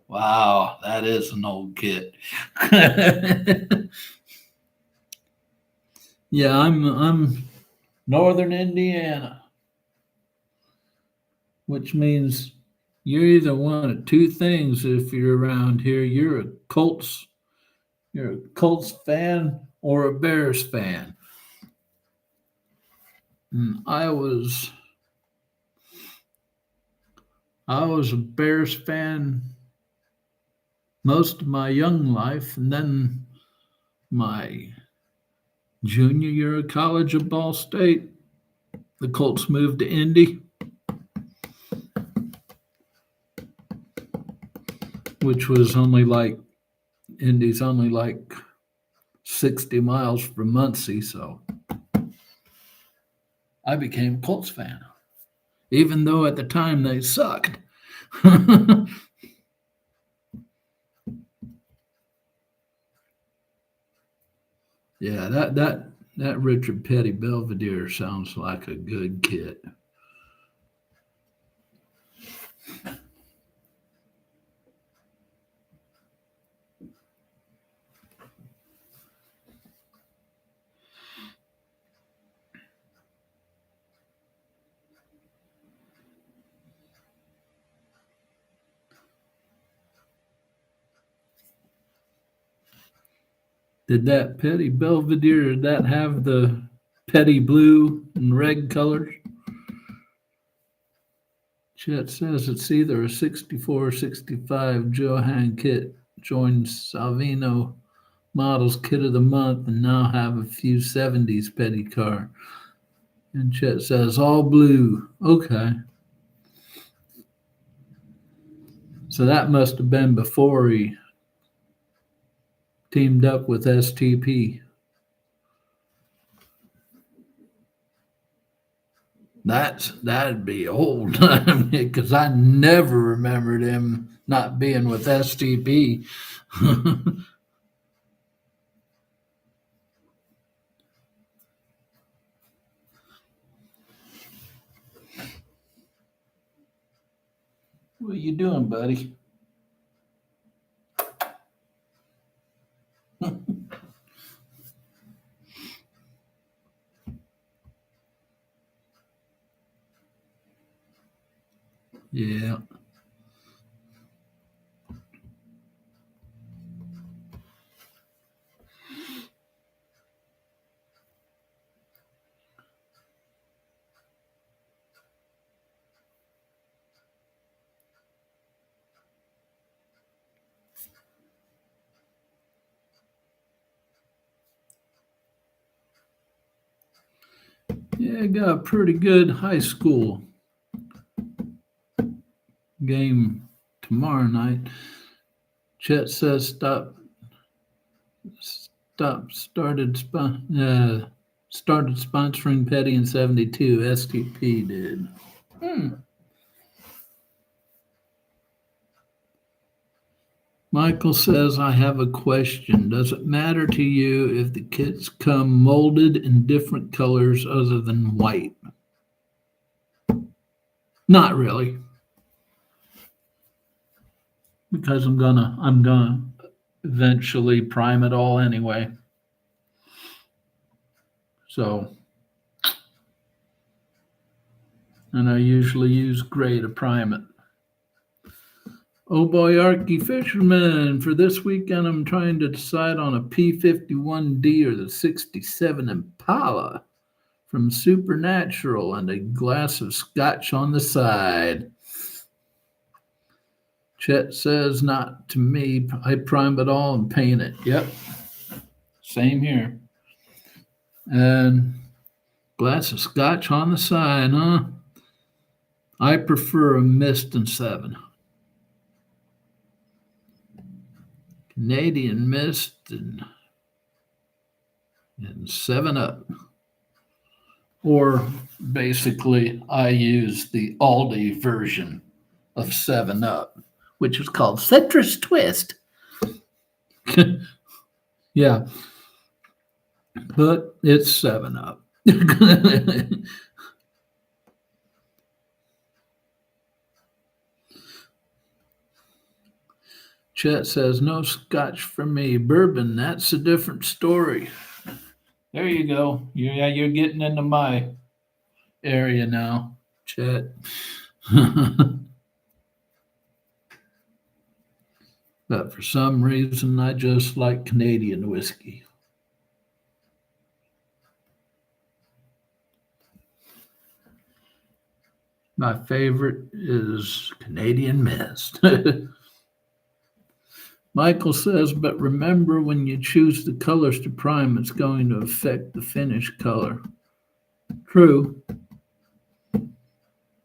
Wow, that is an old kit. Yeah, I'm Northern Indiana, which means you're either one of two things if you're around here. You're a Colts fan or a Bears fan. And I was a Bears fan most of my young life, and then my junior year of college at Ball State, the Colts moved to Indy, which was Indy's only like 60 miles from Muncie, so I became a Colts fan, even though at the time they sucked. Yeah, that Richard Petty Belvedere sounds like a good kit. Did that Petty Belvedere, did that have the Petty blue and red colors? Chet says it's either a 64 or 65 Johan kit. Joined Salvino Models Kit of the Month and now have a few 70s Petty car. And Chet says all blue. Okay. So that must have been before he teamed up with STP. That'd be old because I never remembered him not being with STP. What are you doing, buddy? Yeah. Yeah, I got a pretty good high school game tomorrow night. Chet says started sponsoring Petty in '72. STP did. Michael says, I have a question. Does it matter to you if the kits come molded in different colors other than white? Not really, because I'm gonna eventually prime it all anyway. So, and I usually use gray to prime it. Oh boy, Arky Fisherman. For this weekend, I'm trying to decide on a P51D or the 67 Impala from Supernatural and a glass of scotch on the side. Chet says, not to me. I prime it all and paint it. Yep. Same here. And glass of scotch on the side, huh? I prefer a Mist and 7. Canadian Mist and 7 Up. Or basically, I use the Aldi version of 7 Up, which is called Citrus Twist. Yeah, but it's 7 Up. Chet says, no scotch for me. Bourbon, that's a different story. There you go. Yeah, you're getting into my area now, Chet. But for some reason, I just like Canadian whiskey. My favorite is Canadian Mist. Michael says, but remember when you choose the colors to prime, it's going to affect the finish color. True.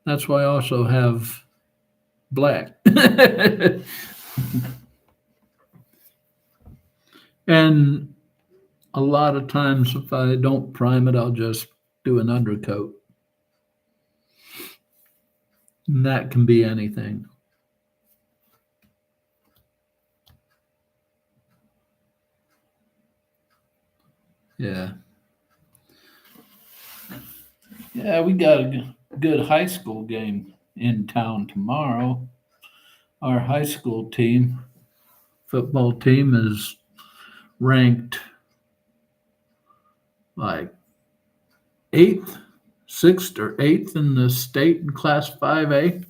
That's why I also have black. And a lot of times, if I don't prime it, I'll just do an undercoat. And that can be anything. Yeah. Yeah, we got a good high school game in town tomorrow. Our high school team, football team, is ranked like eighth, sixth, or eighth in the state in Class 5A.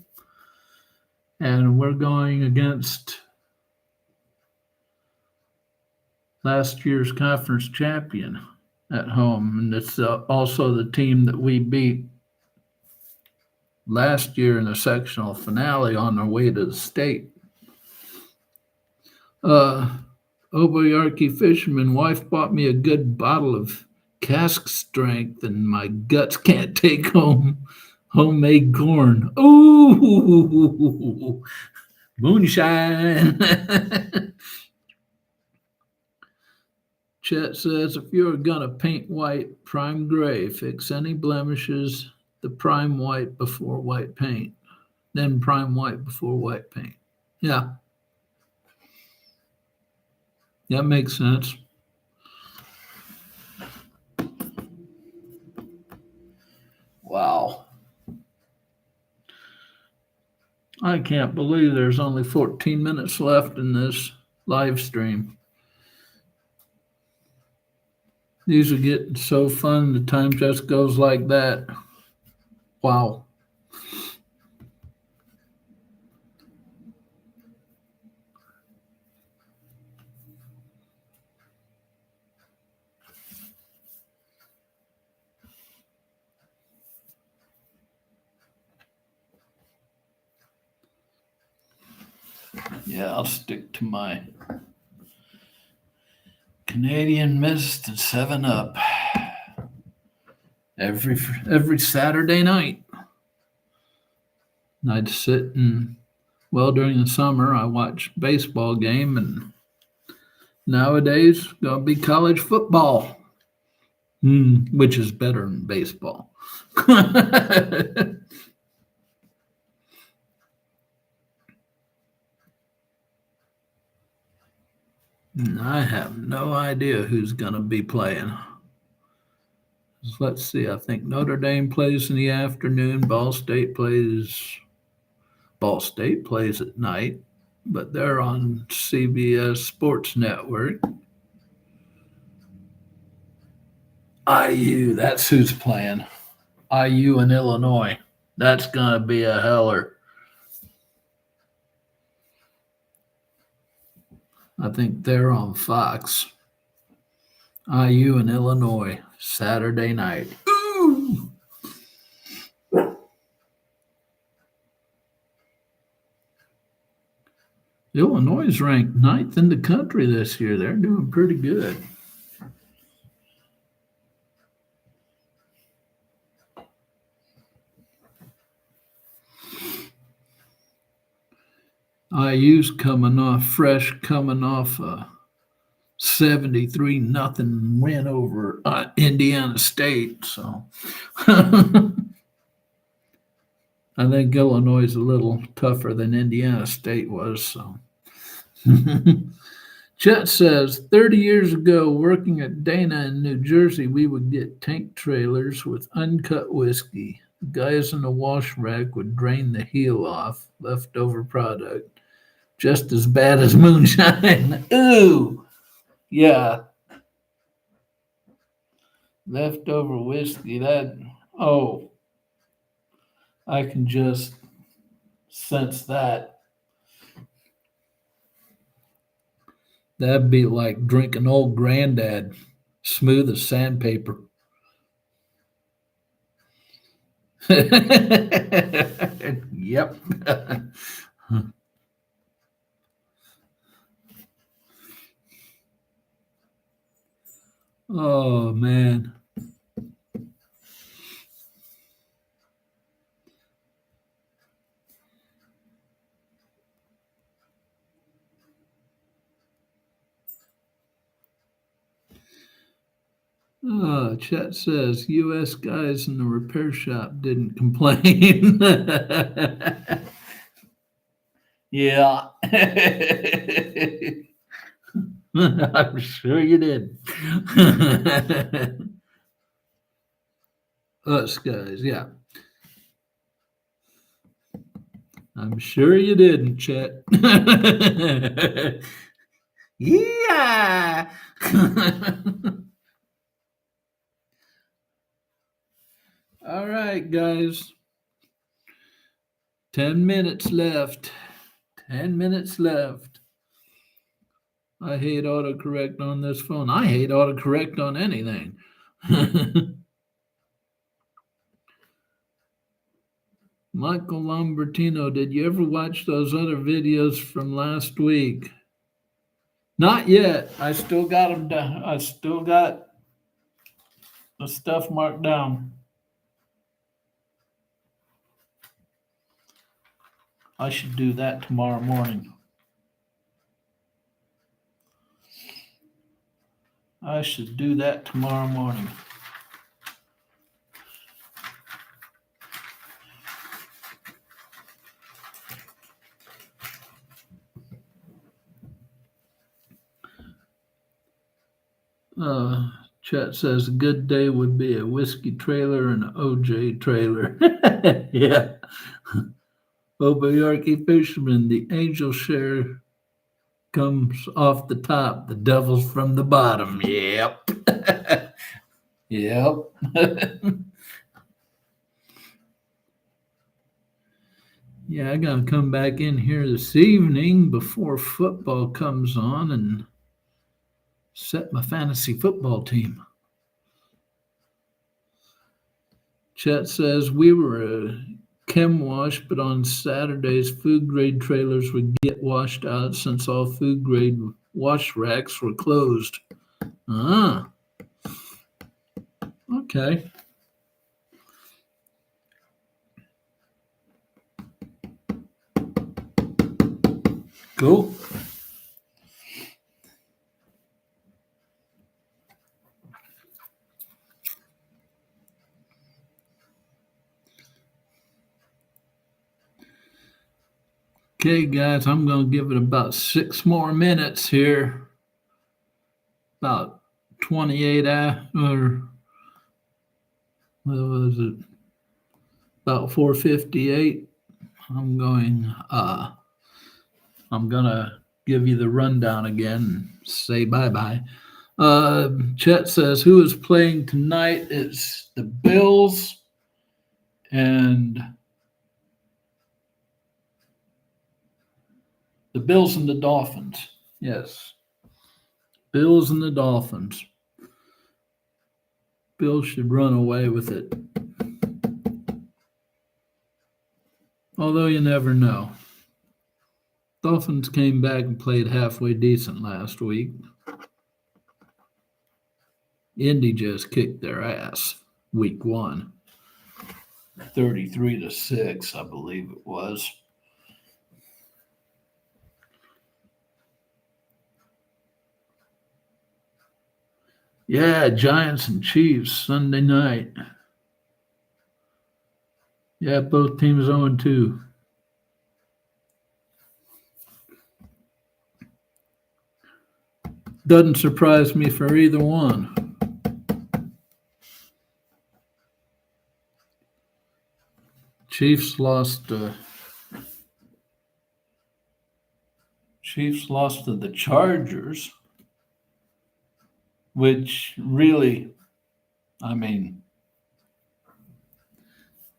And we're going against last year's conference champion at home. And it's also the team that we beat last year in the sectional finale on our way to the state. Oboyarki Fisherman, wife bought me a good bottle of cask strength, and my guts can't take home homemade corn. Ooh, moonshine. Chet says, if you're gonna paint white, prime gray. Fix any blemishes. The prime white before white paint. Then prime white before white paint. Yeah, that makes sense. Wow. I can't believe there's only 14 minutes left in this live stream. These are getting so fun. The time just goes like that. Wow. Yeah, I'll stick to my Canadian Mist and 7 Up every Saturday night. And I'd sit and, well, during the summer, I watch baseball game, and nowadays, gonna be college football, which is better than baseball. I have no idea who's going to be playing. Let's see. I think Notre Dame plays in the afternoon. Ball State plays at night, but they're on CBS Sports Network. IU, that's who's playing. IU in Illinois. That's going to be a heller. I think they're on Fox. IU in Illinois, Saturday night. Ooh! Illinois is ranked 9th in the country this year. They're doing pretty good. IU's coming off a 73-0 win over Indiana State. So I think Illinois is a little tougher than Indiana State was. So Chet says 30 years ago, working at Dana in New Jersey, we would get tank trailers with uncut whiskey. The guys in the wash rack would drain the heel off, leftover product. Just as bad as moonshine. Ooh, yeah, leftover whiskey. Oh, I can just sense that. That'd be like drinking old granddad, smooth as sandpaper. Yep. Oh man. Chet says U.S. guys in the repair shop didn't complain. Yeah. I'm sure you did. Us guys, yeah. I'm sure you didn't, Chet. Yeah. All right, guys. 10 minutes left. 10 minutes left. I hate autocorrect on this phone. I hate autocorrect on anything. Michael Lambertino, did you ever watch those other videos from last week? Not yet. I still got them down. I still got the stuff marked down. I should do that tomorrow morning. I should do that tomorrow morning. Chat says a good day would be a whiskey trailer and an OJ trailer. Yeah. Obayarki fisherman, the angel share comes off the top, the devil's from the bottom. Yep. Yep. Yeah, I gotta come back in here this evening before football comes on and set my fantasy football team. Chet says we were a chem wash, but on Saturdays, food grade trailers would get washed out since all food grade wash racks were closed. Ah, okay. Cool. Okay, guys, I'm going to give it about 6 more minutes here. About 28 or what was it? About 4:58. I'm gonna give you the rundown again and say bye-bye. Chet says who is playing tonight? It's the Bills and the Dolphins. Yes. Bills and the Dolphins. Bills should run away with it. Although you never know. Dolphins came back and played halfway decent last week. Indy just kicked their ass week 1. 33-6, I believe it was. Yeah, Giants and Chiefs Sunday night. Yeah, both teams 0-2. Doesn't surprise me for either one. Chiefs lost. Chiefs lost to the Chargers, which really, I mean,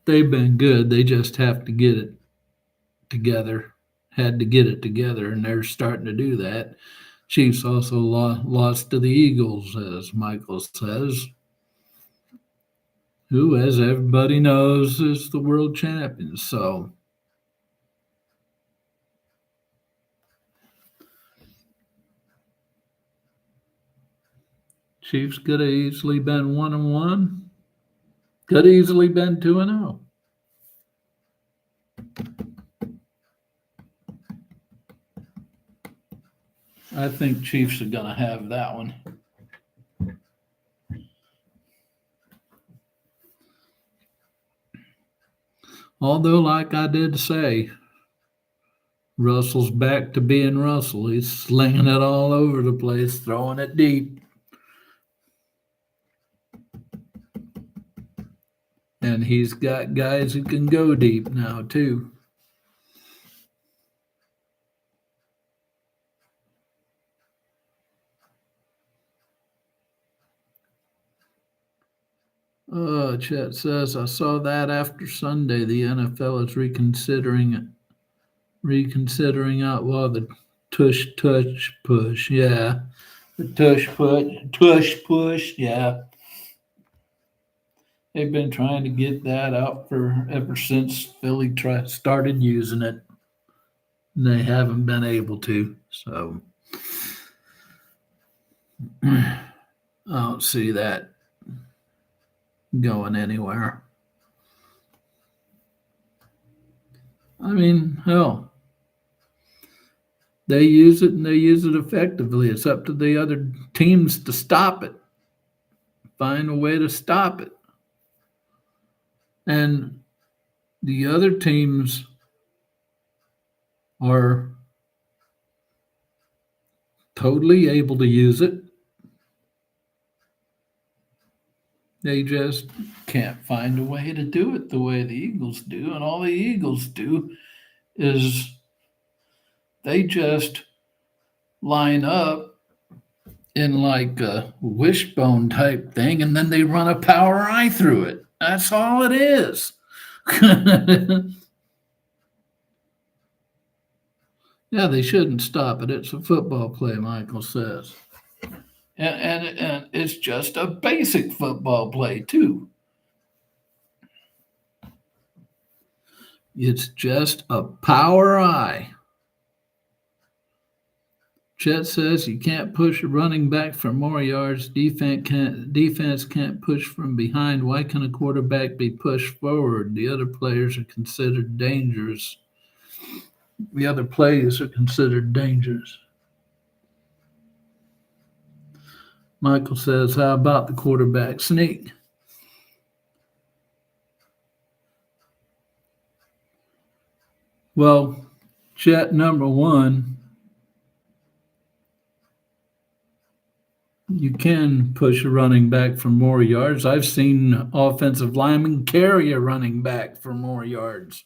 they've been good. They just have to get it together. Had to get it together, and they're starting to do that. Chiefs also lost to the Eagles, as Michael says, who, as everybody knows, is the world champion. So, Chiefs could have easily been 1-1. Could have easily been 2-0. I think Chiefs are going to have that one. Although, like I did say, Russell's back to being Russell. He's slinging it all over the place, throwing it deep. And he's got guys who can go deep now, too. Chet says, I saw that after Sunday. The NFL is reconsidering out the tush push. Yeah. The tush push. Yeah. They've been trying to get that out for ever since Philly started using it. And they haven't been able to. So I don't see that going anywhere. I mean, hell, they use it and they use it effectively. It's up to the other teams to stop it, find a way to stop it. And the other teams are totally able to use it. They just can't find a way to do it the way the Eagles do. And all the Eagles do is they just line up in like a wishbone type thing, and then they run a power eye through it. That's all it is. Yeah, they shouldn't stop it. It's a football play, Michael says. And it's just a basic football play, too. It's just a power eye. Chet says you can't push a running back for more yards. Defense can't push from behind. Why can a quarterback be pushed forward? The other players are considered dangerous. The other plays are considered dangerous. Michael says, how about the quarterback sneak? Well, Chet, number one, you can push a running back for more yards. I've seen offensive linemen carry a running back for more yards.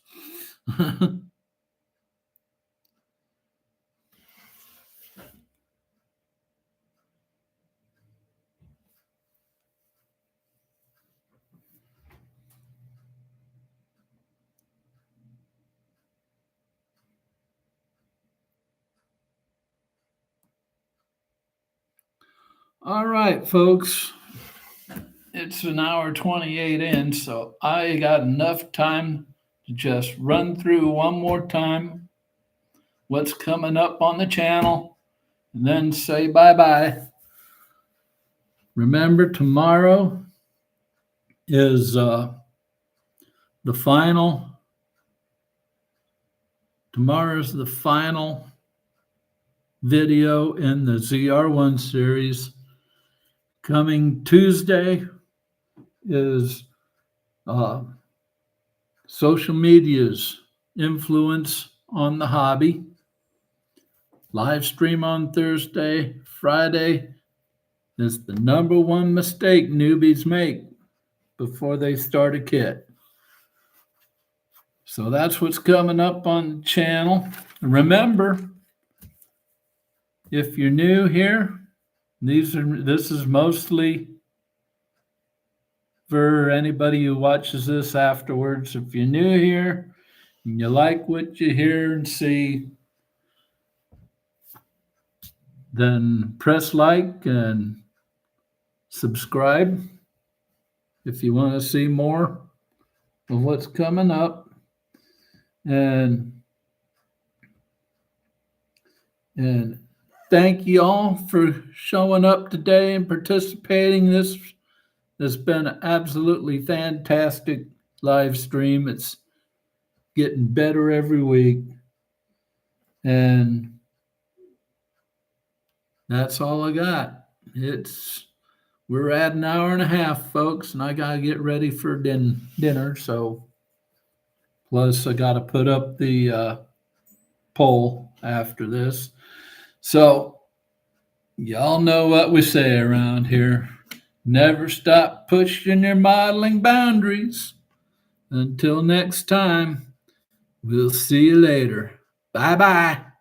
All right, folks. It's an hour 28 in, so I got enough time to just run through one more time what's coming up on the channel and then say bye-bye. Remember, tomorrow is the final. Tomorrow's the final video in the ZR1 series. Coming Tuesday is social media's influence on the hobby. live stream on Thursday, Friday is the number one mistake newbies make before they start a kit. So that's what's coming up on the channel. Remember, if you're new here, this is mostly for anybody who watches this afterwards. If you're new here and you like what you hear and see, then press like and subscribe if you want to see more of what's coming up. And thank you all for showing up today and participating. This has been an absolutely fantastic live stream. It's getting better every week. And that's all I got. We're at an hour and a half, folks, and I gotta get ready for dinner. So, plus I gotta put up the poll after this. So, y'all know what we say around here. Never stop pushing your modeling boundaries. Until next time, we'll see you later. Bye bye.